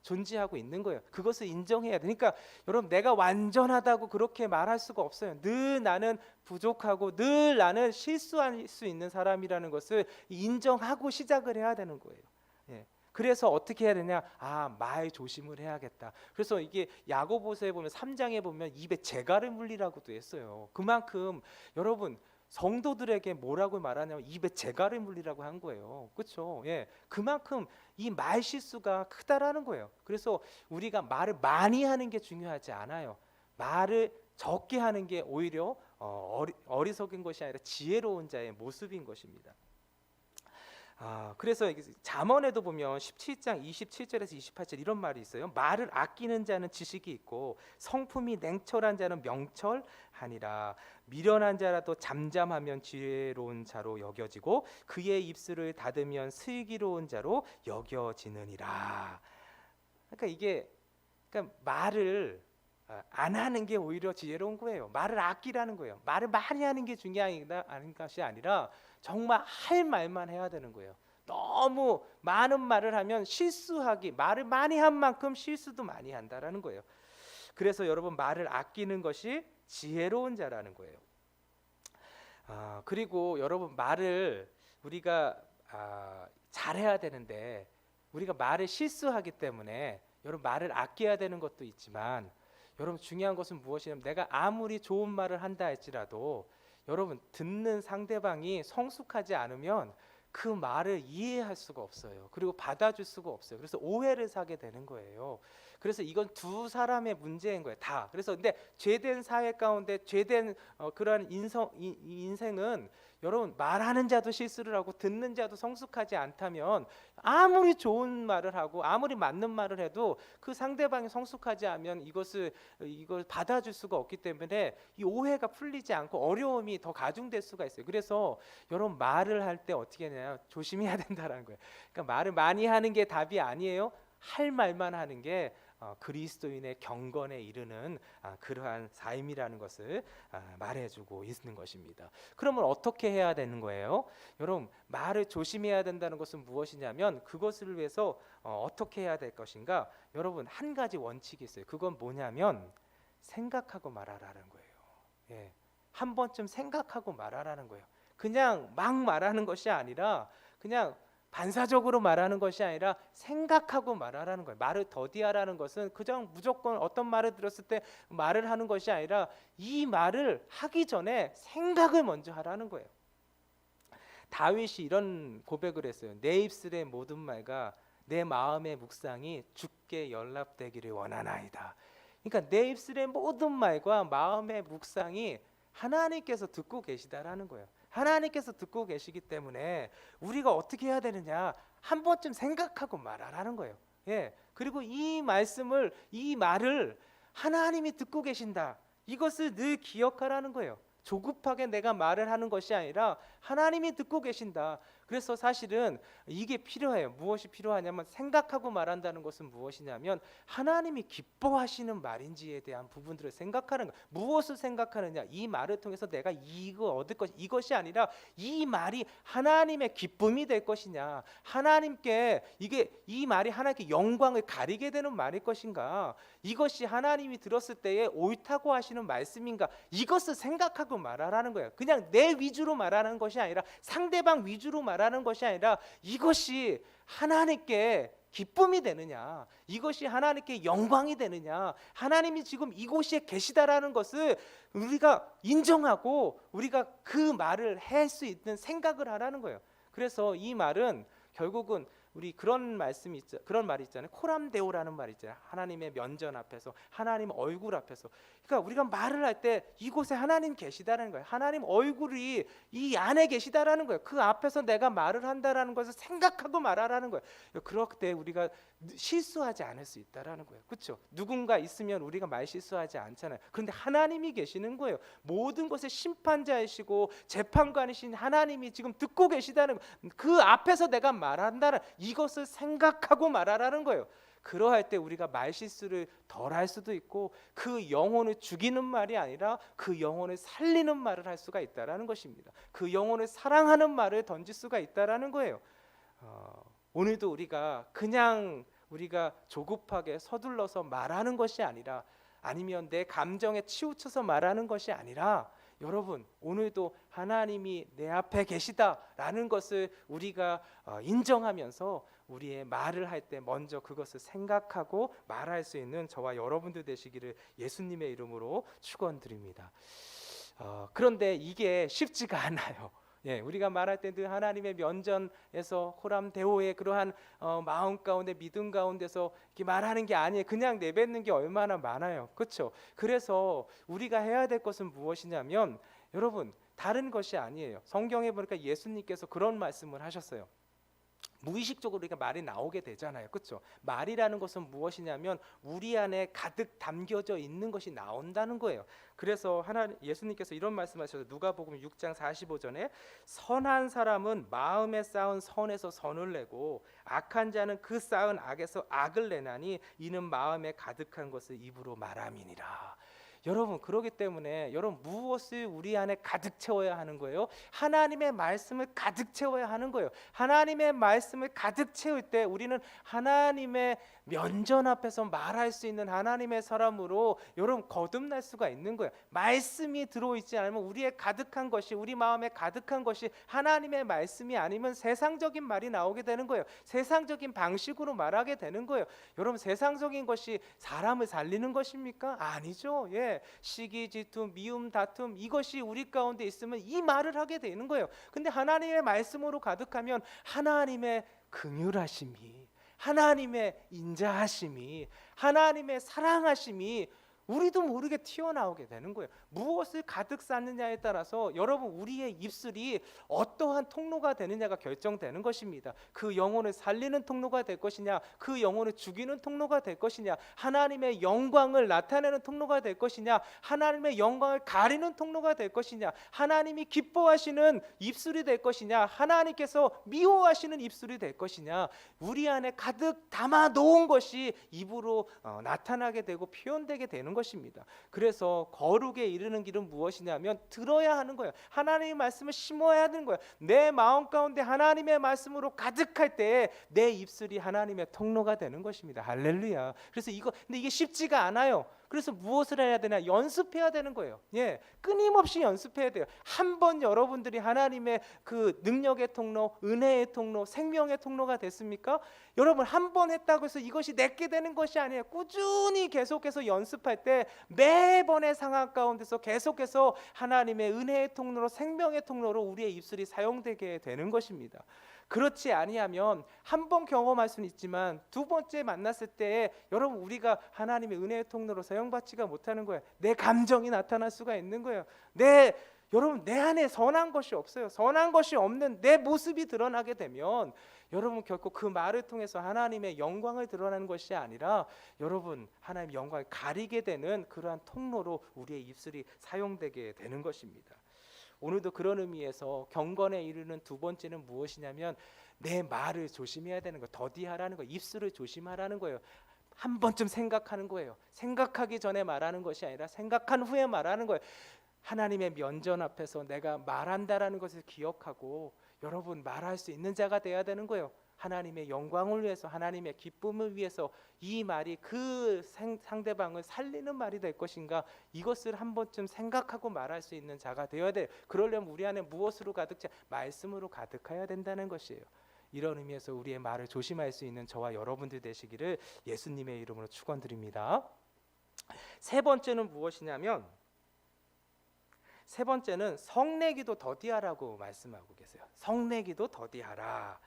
존재하고 있는 거예요. 그것을 인정해야 되니까 여러분, 내가 완전하다고 그렇게 말할 수가 없어요. 늘 나는 부족하고 늘 나는 실수할 수 있는 사람이라는 것을 인정하고 시작을 해야 되는 거예요. 예. 그래서 어떻게 해야 되냐? 말 조심을 해야겠다. 그래서 이게 야고보서에 보면 3장에 보면 입에 재갈을 물리라고도 했어요. 그만큼 여러분, 성도들에게 뭐라고 말하냐면 입에 재갈을 물리라고 한 거예요. 그렇죠? 예, 그만큼 이 말 실수가 크다라는 거예요. 그래서 우리가 말을 많이 하는 게 중요하지 않아요. 말을 적게 하는 게 오히려 어리석은 것이 아니라 지혜로운 자의 모습인 것입니다. 그래서 잠언에도 보면 17장 27절에서 28절 이런 말이 있어요. 말을 아끼는 자는 지식이 있고 성품이 냉철한 자는 명철하니라. 미련한 자라도 잠잠하면 지혜로운 자로 여겨지고 그의 입술을 닫으면 슬기로운 자로 여겨지느니라. 그러니까 말을 안 하는 게 오히려 지혜로운 거예요. 말을 아끼라는 거예요. 말을 많이 하는 게 중요한 것이 아니라 정말 할 말만 해야 되는 거예요. 너무 많은 말을 하면 말을 많이 한 만큼 실수도 많이 한다라는 거예요. 그래서 여러분, 말을 아끼는 것이 지혜로운 자라는 거예요. 그리고 여러분, 말을 우리가 잘해야 되는데 우리가 말을 실수하기 때문에 여러분, 말을 아껴야 되는 것도 있지만 여러분, 중요한 것은 무엇이냐면 내가 아무리 좋은 말을 한다 할지라도 여러분, 듣는 상대방이 성숙하지 않으면 그 말을 이해할 수가 없어요. 그리고 받아줄 수가 없어요. 그래서 오해를 사게 되는 거예요. 그래서 이건 두 사람의 문제인 거예요. 다. 그래서 근데 죄된 사회 가운데 죄된 그러한 인생은 여러분, 말하는 자도 실수를 하고 듣는 자도 성숙하지 않다면 아무리 좋은 말을 하고 아무리 맞는 말을 해도 그 상대방이 성숙하지 않으면 이걸 받아줄 수가 없기 때문에 이 오해가 풀리지 않고 어려움이 더 가중될 수가 있어요. 그래서 여러분, 말을 할 때 어떻게 해야 조심해야 된다는 거예요. 그러니까 말을 많이 하는 게 답이 아니에요. 할 말만 하는 게 그리스도인의 경건에 이르는 그러한 삶이라는 것을 말해주고 있는 것입니다. 그러면 어떻게 해야 되는 거예요? 여러분, 말을 조심해야 된다는 것은 무엇이냐면 그것을 위해서 어떻게 해야 될 것인가? 여러분, 한 가지 원칙이 있어요. 그건 뭐냐면 생각하고 말하라는 거예요. 예, 한 번쯤 생각하고 말하라는 거예요. 그냥 막 말하는 것이 아니라 그냥 반사적으로 말하는 것이 아니라 생각하고 말하라는 거예요. 말을 더디하라는 것은 그냥 무조건 어떤 말을 들었을 때 말을 하는 것이 아니라 이 말을 하기 전에 생각을 먼저 하라는 거예요. 다윗이 이런 고백을 했어요. 내 입술의 모든 말과 내 마음의 묵상이 주께 연락되기를 원하나이다. 그러니까 내 입술의 모든 말과 마음의 묵상이 하나님께서 듣고 계시다라는 거예요. 하나님께서 듣고 계시기 때문에 우리가 어떻게 해야 되느냐, 한 번쯤 생각하고 말하라는 거예요. 예. 그리고 이 말을 하나님이 듣고 계신다, 이것을 늘 기억하라는 거예요. 조급하게 내가 말을 하는 것이 아니라 하나님이 듣고 계신다. 그래서 사실은 이게 필요해요. 무엇이 필요하냐면, 생각하고 말한다는 것은 무엇이냐면 하나님이 기뻐하시는 말인지에 대한 부분들을 생각하는 거예요. 무엇을 생각하느냐, 이 말을 통해서 내가 이거 얻을 것, 이것이 아니라 이 말이 하나님의 기쁨이 될 것이냐, 하나님께 이 말이 하나님께 영광을 가리게 되는 말일 것인가, 이것이 하나님이 들었을 때에 옳다고 하시는 말씀인가, 이것을 생각하고 말하라는 거예요. 그냥 내 위주로 말하는 것이 아니라 상대방 위주로 말하는 것이 아니라 이것이 하나님께 기쁨이 되느냐, 이것이 하나님께 영광이 되느냐, 하나님이 지금 이곳에 계시다라는 것을 우리가 인정하고 우리가 그 말을 할 수 있는 생각을 하라는 거예요. 그래서 이 말은 결국은 우리 그런 말이 있잖아요. 코람데오라는 말이 있잖아요. 하나님의 면전 앞에서, 하나님 얼굴 앞에서. 그러니까 우리가 말을 할 때 이곳에 하나님 계시다는 거예요. 하나님 얼굴이 이 안에 계시다라는 거예요. 그 앞에서 내가 말을 한다라는 것을 생각하고 말하라는 거예요. 그럴 때 우리가 실수하지 않을 수 있다라는 거예요. 그렇죠? 누군가 있으면 우리가 말 실수하지 않잖아요. 그런데 하나님이 계시는 거예요. 모든 것의 심판자이시고 재판관이신 하나님이 지금 듣고 계시다는 거예요. 그 앞에서 내가 말한다는 이것을 생각하고 말하라는 거예요. 그러할 때 우리가 말실수를 덜 할 수도 있고 그 영혼을 죽이는 말이 아니라 그 영혼을 살리는 말을 할 수가 있다라는 것입니다. 그 영혼을 사랑하는 말을 던질 수가 있다라는 거예요. 오늘도 우리가 조급하게 서둘러서 말하는 것이 아니라, 아니면 내 감정에 치우쳐서 말하는 것이 아니라, 여러분, 오늘도 하나님이 내 앞에 계시다라는 것을 우리가 인정하면서 우리의 말을 할 때 먼저 그것을 생각하고 말할 수 있는 저와 여러분들 되시기를 예수님의 이름으로 축원드립니다. 그런데 이게 쉽지가 않아요. 예, 우리가 말할 때 늘 하나님의 면전에서 호람데오의 그러한 마음 가운데, 믿음 가운데서 이렇게 말하는 게 아니에요. 그냥 내뱉는 게 얼마나 많아요. 그렇죠? 그래서 우리가 해야 될 것은 무엇이냐면, 여러분, 다른 것이 아니에요. 성경에 보니까 예수님께서 그런 말씀을 하셨어요. 무의식적으로 우리가 말이 나오게 되잖아요. 그렇죠? 말이라는 것은 무엇이냐면 우리 안에 가득 담겨져 있는 것이 나온다는 거예요. 그래서 예수님께서 이런 말씀하셨어요. 누가복음 6장 45절에 선한 사람은 마음에 쌓은 선에서 선을 내고 악한 자는 그 쌓은 악에서 악을 내나니 이는 마음에 가득한 것을 입으로 말함이니라. 여러분, 그렇기 때문에 여러분, 무엇을 우리 안에 가득 채워야 하는 거예요? 하나님의 말씀을 가득 채워야 하는 거예요. 하나님의 말씀을 가득 채울 때 우리는 하나님의 면전 앞에서 말할 수 있는 하나님의 사람으로 여러분 거듭날 수가 있는 거예요. 말씀이 들어있지 않으면 우리의 가득한 것이, 우리 마음에 가득한 것이 하나님의 말씀이 아니면 세상적인 말이 나오게 되는 거예요. 세상적인 방식으로 말하게 되는 거예요. 여러분, 세상적인 것이 사람을 살리는 것입니까? 아니죠. 예. 때 시기, 질투, 미움, 다툼 이것이 우리 가운데 있으면 이 말을 하게 되는 거예요. 근데 하나님의 말씀으로 가득하면 하나님의 긍휼하심이, 하나님의 인자하심이, 하나님의 사랑하심이 우리도 모르게 튀어나오게 되는 거예요. 무엇을 가득 쌓느냐에 따라서 여러분 우리의 입술이 어떠한 통로가 되느냐가 결정되는 것입니다. 그 영혼을 살리는 통로가 될 것이냐, 그 영혼을 죽이는 통로가 될 것이냐, 하나님의 영광을 나타내는 통로가 될 것이냐, 하나님의 영광을 가리는 통로가 될 것이냐, 하나님이 기뻐하시는 입술이 될 것이냐, 하나님께서 미워하시는 입술이 될 것이냐, 우리 안에 가득 담아 놓은 것이 입으로 나타나게 되고 표현되게 되는 것입니다. 그래서 거룩에 이르는 길은 무엇이냐면 들어야 하는 거예요. 하나님의 말씀을 심어야 하는 거예요. 내 마음 가운데 하나님의 말씀으로 가득할 때 내 입술이 하나님의 통로가 되는 것입니다. 할렐루야. 그래서 근데 이게 쉽지가 않아요. 그래서 무엇을 해야 되냐? 연습해야 되는 거예요. 예, 끊임없이 연습해야 돼요. 한 번 여러분들이 하나님의 그 능력의 통로, 은혜의 통로, 생명의 통로가 됐습니까? 여러분 한 번 했다고 해서 이것이 내게 되는 것이 아니에요. 꾸준히 계속해서 연습할 때 매번의 상황 가운데서 계속해서 하나님의 은혜의 통로로, 생명의 통로로 우리의 입술이 사용되게 되는 것입니다. 그렇지 아니하면 한 번 경험할 수는 있지만 두 번째 만났을 때 여러분 우리가 하나님의 은혜의 통로로 사용받지가 못하는 거예요. 내 감정이 나타날 수가 있는 거예요. 여러분 내 안에 선한 것이 없어요. 선한 것이 없는 내 모습이 드러나게 되면 여러분 결코 그 말을 통해서 하나님의 영광을 드러내는 것이 아니라 여러분 하나님의 영광을 가리게 되는 그러한 통로로 우리의 입술이 사용되게 되는 것입니다. 오늘도 그런 의미에서 경건에 이르는 두 번째는 무엇이냐면 내 말을 조심해야 되는 거예요. 더디하라는 거예요. 입술을 조심하라는 거예요. 한 번쯤 생각하는 거예요. 생각하기 전에 말하는 것이 아니라 생각한 후에 말하는 거예요. 하나님의 면전 앞에서 내가 말한다라는 것을 기억하고 여러분 말할 수 있는 자가 되어야 되는 거예요. 하나님의 영광을 위해서, 하나님의 기쁨을 위해서 이 말이 그 상대방을 살리는 말이 될 것인가, 이것을 한 번쯤 생각하고 말할 수 있는 자가 되어야 돼요. 그러려면 우리 안에 무엇으로 가득 말씀으로 가득해야 된다는 것이에요. 이런 의미에서 우리의 말을 조심할 수 있는 저와 여러분들 되시기를 예수님의 이름으로 축원드립니다. 세 번째는 무엇이냐면 세 번째는 성내기도 더디하라고 말씀하고 계세요. 성내기도 더디하라.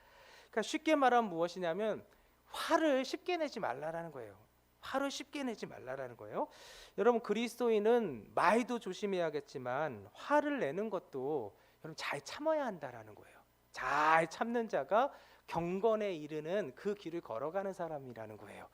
그러니까 쉽게 말하면 무엇이냐면 화를 쉽게 내지 말라라는 거예요. 화를 쉽게 내지 말라라는 거예요. 여러분 그리스도인은 말도 조심해야겠지만 화를 내는 것도 여러분 잘 참아야 한다라는 거예요. 잘 참는 자가 경건에 이르는 그 길을 걸어가는 사람이라는 거예요.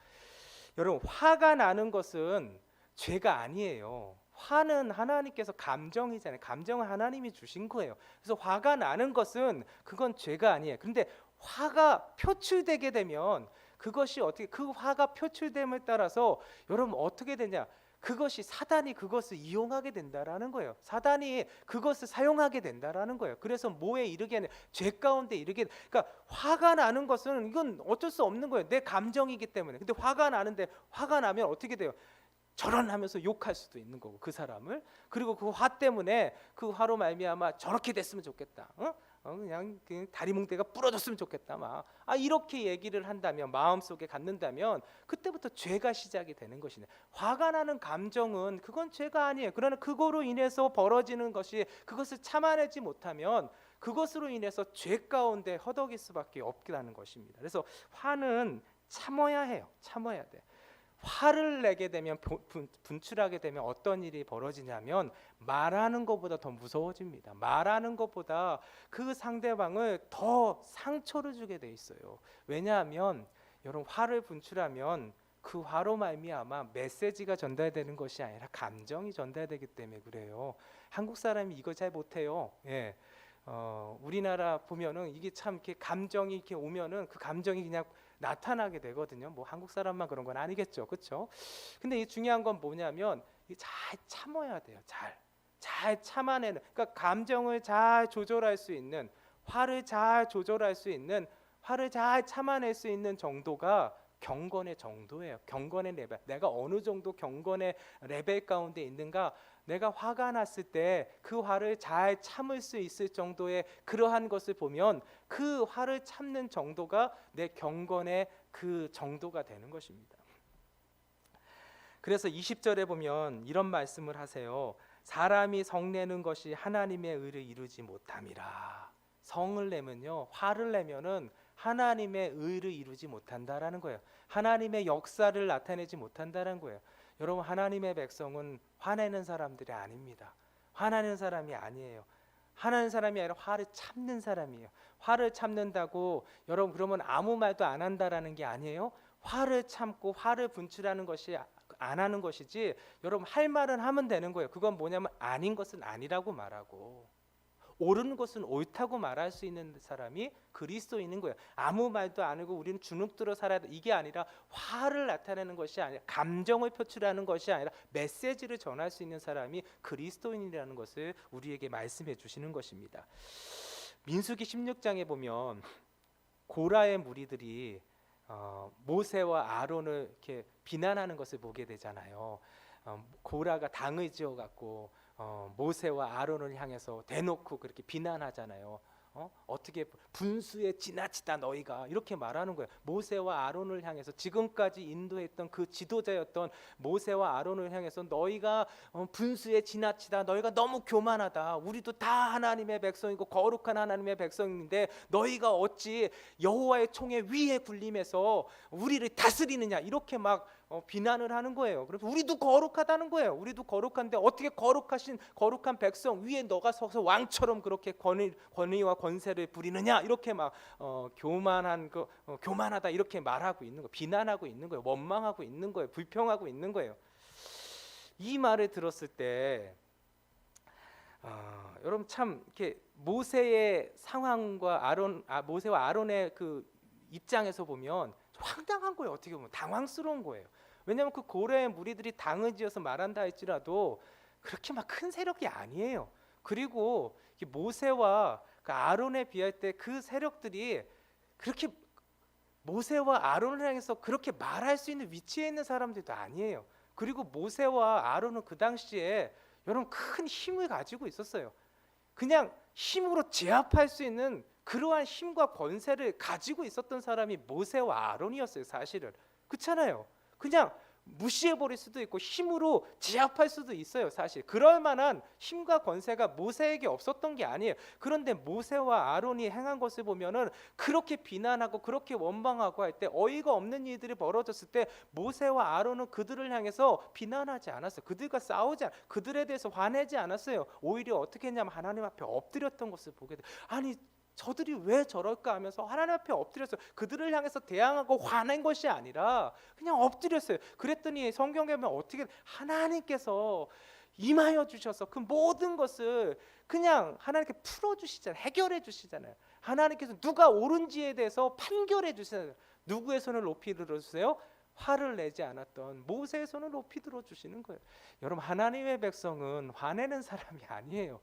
여러분 화가 나는 것은 죄가 아니에요. 화는 하나님께서 감정이잖아요. 감정은 하나님이 주신 거예요. 그래서 화가 나는 것은 그건 죄가 아니에요. 그런데 화가 표출되게 되면 그것이 어떻게 그 화가 표출됨에 따라서 여러분 어떻게 되냐? 그것이 사단이 그것을 이용하게 된다라는 거예요. 사단이 그것을 사용하게 된다라는 거예요. 그래서 뭐에 이르게 하냐? 죄 가운데 이르게. 그러니까 화가 나는 것은 이건 어쩔 수 없는 거예요. 내 감정이기 때문에. 근데 화가 나는데 화가 나면 어떻게 돼요? 저런 하면서 욕할 수도 있는 거고 그 사람을. 그리고 그 화 때문에 그 화로 말미암아 저렇게 됐으면 좋겠다. 그냥 다리 뭉대가 부러졌으면 좋겠다. 이렇게 얘기를 한다면 마음속에 갖는다면 그때부터 죄가 시작이 되는 것이네. 화가 나는 감정은 그건 죄가 아니에요. 그러나 그거로 인해서 벌어지는 것이 그것을 참아내지 못하면 그것으로 인해서 죄 가운데 허덕일 수밖에 없다는 것입니다. 그래서 화는 참아야 해요. 참아야 돼. 화를 내게 되면 분출하게 되면 어떤 일이 벌어지냐면 말하는 것보다 더 무서워집니다. 말하는 것보다 그 상대방을 더 상처를 주게 돼 있어요. 왜냐하면 여러분 화를 분출하면 그 화로 말미암아 메시지가 전달되는 것이 아니라 감정이 전달되기 때문에 그래요. 한국 사람이 이걸 잘 못해요. 예. 우리나라 보면은 이게 참 이렇게 감정이 이렇게 오면은 그 감정이 그냥 나타나게 되거든요. 뭐 한국 사람만 그런 건 아니겠죠, 그렇죠? 근데 이 중요한 건 뭐냐면 잘 참아야 돼요. 잘 참아내는. 그러니까 감정을 잘 조절할 수 있는, 화를 잘 조절할 수 있는, 화를 잘 참아낼 수 있는 정도가 경건의 정도예요. 경건의 레벨. 내가 어느 정도 경건의 레벨 가운데 있는가? 내가 화가 났을 때 그 화를 잘 참을 수 있을 정도의 그러한 것을 보면 그 화를 참는 정도가 내 경건의 그 정도가 되는 것입니다. 그래서 20절에 보면 이런 말씀을 하세요. 사람이 성내는 것이 하나님의 의를 이루지 못함이라. 성을 내면요, 화를 내면은 하나님의 의를 이루지 못한다라는 거예요. 하나님의 역사를 나타내지 못한다는 거예요. 여러분, 하나님의 백성은 화내는 사람들이 아닙니다. 화나는 사람이 아니에요. 화나는 사람이 아니라 화를 참는 사람이에요. 화를 참는다고 여러분 그러면 아무 말도 안 한다라는 게 아니에요. 화를 참고 화를 분출하는 것이 안 하는 것이지, 여러분 할 말은 하면 되는 거예요. 그건 뭐냐면 아닌 것은 아니라고 말하고 옳은 것은 옳다고 말할 수 있는 사람이 그리스도인인 거예요. 아무 말도 안 하고 우리는 주눅들어 살아야 돼. 이게 아니라 화를 나타내는 것이 아니라 감정을 표출하는 것이 아니라 메시지를 전할 수 있는 사람이 그리스도인이라는 것을 우리에게 말씀해 주시는 것입니다. 민수기 16장에 보면 고라의 무리들이 모세와 아론을 이렇게 비난하는 것을 보게 되잖아요. 고라가 당을 지어 갖고 모세와 아론을 향해서 대놓고 그렇게 비난하잖아요. 어떻게 분수에 지나치다 너희가, 이렇게 말하는 거예요. 모세와 아론을 향해서, 지금까지 인도했던 그 지도자였던 모세와 아론을 향해서 너희가 분수에 지나치다, 너희가 너무 교만하다, 우리도 다 하나님의 백성이고 거룩한 하나님의 백성인데 너희가 어찌 여호와의 총에 위에 군림해서 우리를 다스리느냐, 이렇게 막 비난을 하는 거예요. 그래서 우리도 거룩하다는 거예요. 우리도 거룩한데 어떻게 거룩하신 거룩한 백성 위에 너가 서서 왕처럼 그렇게 권위와 권세를 부리느냐, 이렇게 막 교만하다 이렇게 말하고 있는 거예요. 비난하고 있는 거예요. 원망하고 있는 거예요. 불평하고 있는 거예요. 이 말을 들었을 때 여러분 참 이렇게 모세의 상황과 모세와 아론의 그 입장에서 보면 황당한 거예요. 어떻게 보면 당황스러운 거예요. 왜냐하면 그 고래의 무리들이 당을 지어서 말한다 할지라도 그렇게 막 큰 세력이 아니에요. 그리고 모세와 그 아론에 비할 때 그 세력들이 그렇게 모세와 아론을 향해서 그렇게 말할 수 있는 위치에 있는 사람들도 아니에요. 그리고 모세와 아론은 그 당시에 여러분 큰 힘을 가지고 있었어요. 그냥 힘으로 제압할 수 있는 그러한 힘과 권세를 가지고 있었던 사람이 모세와 아론이었어요. 사실은 그렇잖아요. 그냥 무시해버릴 수도 있고 힘으로 제압할 수도 있어요. 사실 그럴 만한 힘과 권세가 모세에게 없었던 게 아니에요. 그런데 모세와 아론이 행한 것을 보면은 그렇게 비난하고 그렇게 원망하고 할 때, 어이가 없는 일들이 벌어졌을 때 모세와 아론은 그들을 향해서 비난하지 않았어요. 그들과 싸우지 그들에 대해서 화내지 않았어요. 오히려 어떻게 했냐면 하나님 앞에 엎드렸던 것을 보게 돼요. 아니 저들이 왜 저럴까 하면서 하나님 앞에 엎드렸어요. 그들을 향해서 대항하고 화낸 것이 아니라 그냥 엎드렸어요. 그랬더니 성경에 보면 어떻게 하나님께서 임하여 주셔서 그 모든 것을 그냥 하나님께 풀어주시잖아요. 해결해 주시잖아요. 하나님께서 누가 옳은지에 대해서 판결해 주시잖아요. 누구의 손을 높이 들어주세요? 화를 내지 않았던 모세의 손을 높이 들어주시는 거예요. 여러분 하나님의 백성은 화내는 사람이 아니에요.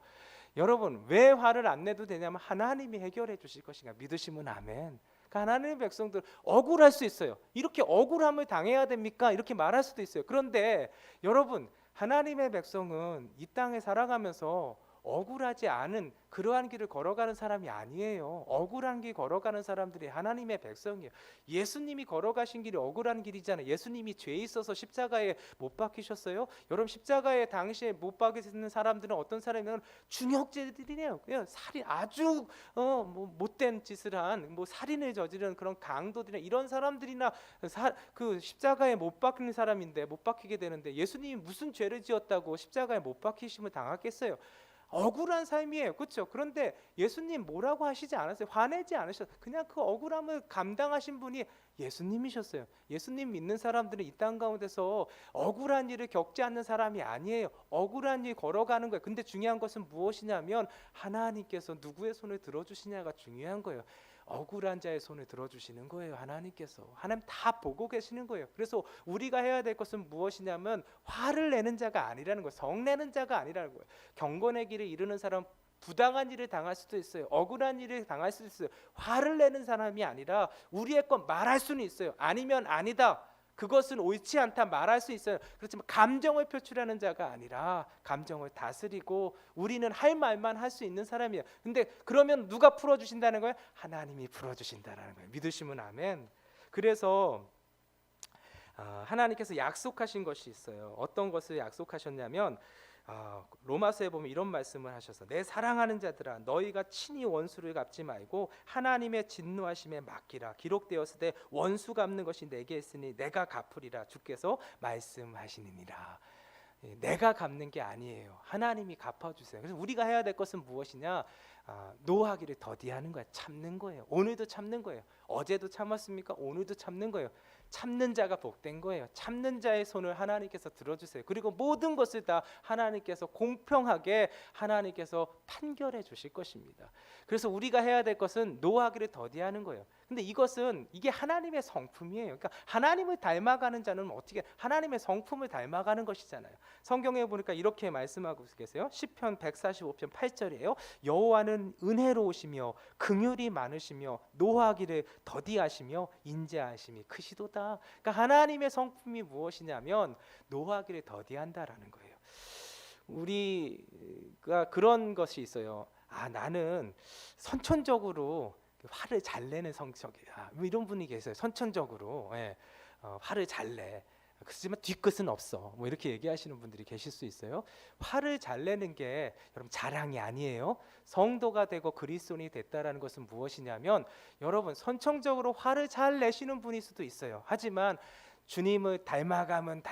여러분 왜 화를 안 내도 되냐면 하나님이 해결해 주실 것인가 믿으시면 아멘. 그러니까 하나님의 백성들 억울할 수 있어요. 이렇게 억울함을 당해야 됩니까? 이렇게 말할 수도 있어요. 그런데 여러분 하나님의 백성은 이 땅에 살아가면서 억울하지 않은 그러한 길을 걸어가는 사람이 아니에요. 억울한 길 걸어가는 사람들이 하나님의 백성이에요. 예수님이 걸어가신 길이 억울한 길이잖아요. 예수님이 죄 있어서 십자가에 못 박히셨어요. 여러분 십자가에 당시에 못 박히는 사람들은 어떤 사람이면 중역죄들이네요. 살인 아주 못된 짓을 한 살인을 저지른 그런 강도들이나 이런 사람들이나 그 십자가에 못 박히는 사람인데 못 박히게 되는데, 예수님이 무슨 죄를 지었다고 십자가에 못 박히심을 당하겠어요? 억울한 삶이에요. 그렇죠? 그런데 예수님 뭐라고 하시지 않았어요. 화내지 않으셨어요. 그냥 그 억울함을 감당하신 분이 예수님이셨어요. 예수님 믿는 사람들은 이 땅 가운데서 억울한 일을 겪지 않는 사람이 아니에요. 억울한 일 걸어가는 거예요. 근데 중요한 것은 무엇이냐면 하나님께서 누구의 손을 들어주시냐가 중요한 거예요. 억울한 자의 손을 들어주시는 거예요. 하나님께서. 하나님 다 보고 계시는 거예요. 그래서 우리가 해야 될 것은 무엇이냐면 화를 내는 자가 아니라는 거예요. 성내는 자가 아니라는 거예요. 경건의 길을 이루는 사람 부당한 일을 당할 수도 있어요. 억울한 일을 당할 수도 있어요. 화를 내는 사람이 아니라 우리의 것 말할 수는 있어요. 아니면 아니다, 그것은 옳지 않다 말할 수 있어요. 그렇지만 감정을 표출하는 자가 아니라 감정을 다스리고 우리는 할 말만 할 수 있는 사람이에요. 근데 그러면 누가 풀어주신다는 거예요? 하나님이 풀어주신다는 거예요. 믿으시면 아멘. 그래서 하나님께서 약속하신 것이 있어요. 어떤 것을 약속하셨냐면 로마서에 보면 이런 말씀을 하셔서 내 사랑하는 자들아 너희가 친히 원수를 갚지 말고 하나님의 진노하심에 맡기라. 기록되었을 때 원수 갚는 것이 내게 있으니 내가 갚으리라. 주께서 말씀하시느니라. 내가 갚는 게 아니에요. 하나님이 갚아주세요. 그래서 우리가 해야 될 것은 무엇이냐? 노하기를 더디하는 거야. 참는 거예요. 오늘도 참는 거예요. 어제도 참았습니까? 오늘도 참는 거예요. 참는 자가 복된 거예요. 참는 자의 손을 하나님께서 들어주세요. 그리고 모든 것을 다 하나님께서 공평하게 하나님께서 판결해 주실 것입니다. 그래서 우리가 해야 될 것은 노하기를 더디하는 거예요. 근데 이게 하나님의 성품이에요. 그러니까 하나님을 닮아가는 자는 어떻게 하나님의 성품을 닮아가는 것이잖아요. 성경에 보니까 이렇게 말씀하고 계세요. 시편 145편 8절이에요. 여호와는 은혜로우시며 긍휼이 많으시며 노하기를 더디하시며 인자하심이 크시도다. 그러니까 하나님의 성품이 무엇이냐면 노하기를 더디한다라는 거예요. 우리가 그런 것이 있어요. 나는 선천적으로 화를 잘 내는 성격이야. 뭐 이런 분이 계세요. 선천적으로 화를 잘 내. 그렇지만 뒤끝은 없어. 뭐 이렇게 얘기하시는 분들이 계실 수 있어요. 화를 잘 내는 게 여러분 자랑이 아니에요. 성도가 되고 그리스도인이 됐다라는 것은 무엇이냐면 여러분 선천적으로 화를 잘 내시는 분일 수도 있어요. 하지만 주님을 닮아가면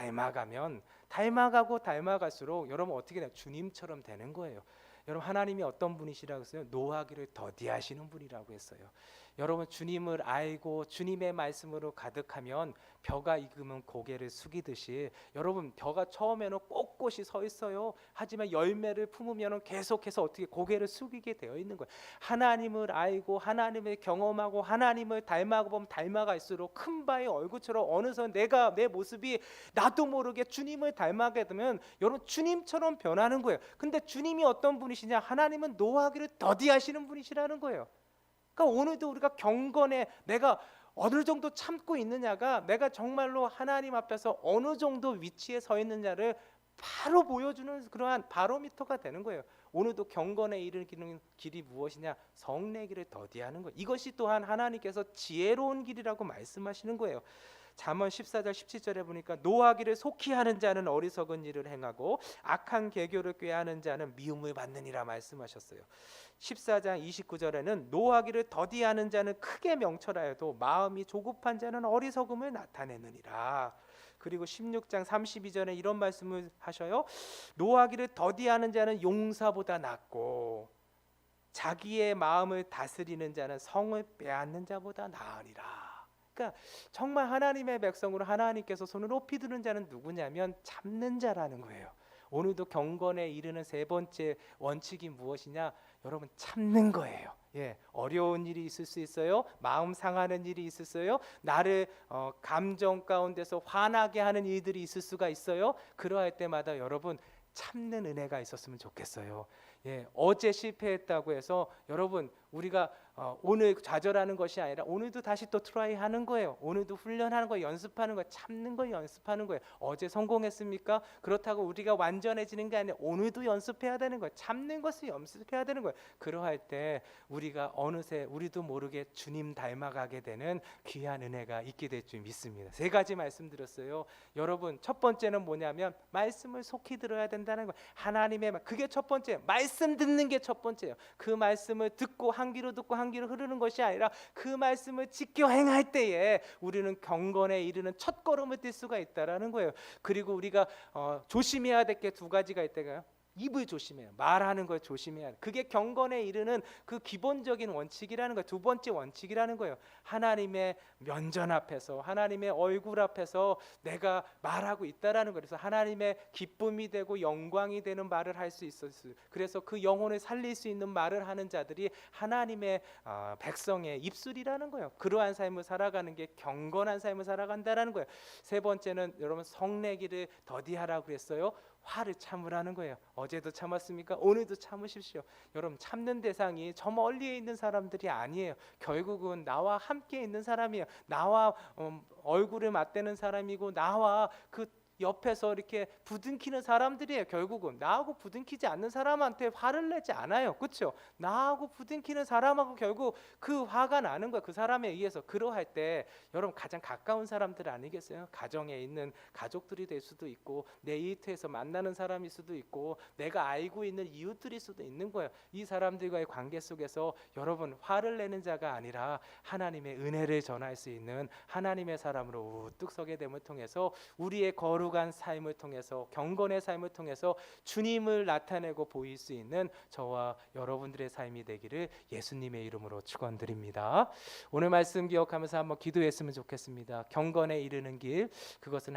닮아갈수록 여러분 어떻게 돼요? 주님처럼 되는 거예요. 여러분 하나님이 어떤 분이시라고 했어요? 노하기를 더디하시는 분이라고 했어요. 여러분 주님을 알고 주님의 말씀으로 가득하면 벼가 익으면 고개를 숙이듯이 여러분 벼가 처음에는 꼿꼿이 서 있어요. 하지만 열매를 품으면 계속해서 어떻게 고개를 숙이게 되어 있는 거예요. 하나님을 알고 하나님을 경험하고 하나님을 닮아가 보면 닮아갈수록 큰 바의 얼굴처럼 어느새 내 모습이 나도 모르게 주님을 닮아가게 되면 여러분 주님처럼 변하는 거예요. 근데 주님이 어떤 분이시냐? 하나님은 노하기를 더디하시는 분이시라는 거예요. 그러니까 오늘도 우리가 경건에 내가 어느 정도 참고 있느냐가 내가 정말로 하나님 앞에서 어느 정도 위치에 서 있느냐를 바로 보여주는 그러한 바로미터가 되는 거예요. 오늘도 경건에 이르는 길이 무엇이냐? 성내기를 더디하는 거예요. 이것이 또한 하나님께서 지혜로운 길이라고 말씀하시는 거예요. 잠언 14절 17절에 보니까 노하기를 속히 하는 자는 어리석은 일을 행하고 악한 계교를 꾀하는 자는 미움을 받느니라 말씀하셨어요. 14장 29절에는 노하기를 더디하는 자는 크게 명철하여도 마음이 조급한 자는 어리석음을 나타내느니라. 그리고 16장 32절에 이런 말씀을 하셔요. 노하기를 더디하는 자는 용사보다 낫고 자기의 마음을 다스리는 자는 성을 빼앗는 자보다 나으리라. 그러니까 정말 하나님의 백성으로 하나님께서 손을 높이 드는 자는 누구냐면 참는 자라는 거예요. 오늘도 경건에 이르는 세 번째 원칙이 무엇이냐? 여러분 참는 거예요. 어려운 일이 있을 수 있어요. 마음 상하는 일이 있었어요. 나를 감정 가운데서 화나게 하는 일들이 있을 수가 있어요. 그러할 때마다 여러분 참는 은혜가 있었으면 좋겠어요. 어제 실패했다고 해서 여러분 우리가 오늘 좌절하는 것이 아니라 오늘도 다시 또 트라이 하는 거예요. 오늘도 훈련하는 거예요. 연습하는 거예요. 참는 거 연습하는 거예요. 어제 성공했습니까? 그렇다고 우리가 완전해지는 게 아니라 오늘도 연습해야 되는 거예요. 참는 것을 연습해야 되는 거예요. 그러할 때 우리가 어느새 우리도 모르게 주님 닮아가게 되는 귀한 은혜가 있게 될 줄 믿습니다. 세 가지 말씀드렸어요. 여러분 첫 번째는 뭐냐면 말씀을 속히 들어야 된다는 거예요. 하나님의 말, 그게 첫 번째. 말씀 듣는 게 첫 번째예요. 그 말씀을 듣고 한 귀로 듣고 한 귀로 흐르는 것이 아니라 그 말씀을 지켜 행할 때에 우리는 경건에 이르는 첫 걸음을 뛸 수가 있다라는 거예요. 그리고 우리가 조심해야 될 게 두 가지가 있다고요. 입을 조심해요. 말하는 걸 조심해야 돼. 그게 경건에 이르는 그 기본적인 원칙이라는 거예요. 두 번째 원칙이라는 거예요. 하나님의 면전 앞에서 하나님의 얼굴 앞에서 내가 말하고 있다라는 거예요. 그래서 하나님의 기쁨이 되고 영광이 되는 말을 할 수 있었어요. 그래서 그 영혼을 살릴 수 있는 말을 하는 자들이 하나님의 백성의 입술이라는 거예요. 그러한 삶을 살아가는 게 경건한 삶을 살아간다라는 거예요. 세 번째는 여러분 성내기를 더디하라고 그랬어요. 화를 참으라는 거예요. 어제도 참았습니까? 오늘도 참으십시오. 여러분 참는 대상이 저 멀리에 있는 사람들이 아니에요. 결국은 나와 함께 있는 사람이에요. 나와 얼굴을 맞대는 사람이고 나와 그 옆에서 이렇게 부둥키는 사람들이에요. 결국은 나하고 부둥키지 않는 사람한테 화를 내지 않아요. 그렇죠? 나하고 부둥키는 사람하고 결국 그 화가 나는 거야. 그 사람에 의해서. 그러할 때 여러분 가장 가까운 사람들 아니겠어요? 가정에 있는 가족들이 될 수도 있고 내 일터에서 만나는 사람일 수도 있고 내가 알고 있는 이웃들일 수도 있는 거예요. 이 사람들과의 관계 속에서 여러분 화를 내는 자가 아니라 하나님의 은혜를 전할 수 있는 하나님의 사람으로 우뚝 서게 됨을 통해서 우리의 거룩한 삶을 통해서 경건의 삶을 통해서 주님을 나타내고 보일 수 있는 저와 여러분들의 삶이 되기를 예수님의 이름으로 축원드립니다. 오늘 말씀 기억하면서 한번 기도했으면 좋겠습니다. 경건에 이르는 길, 그것은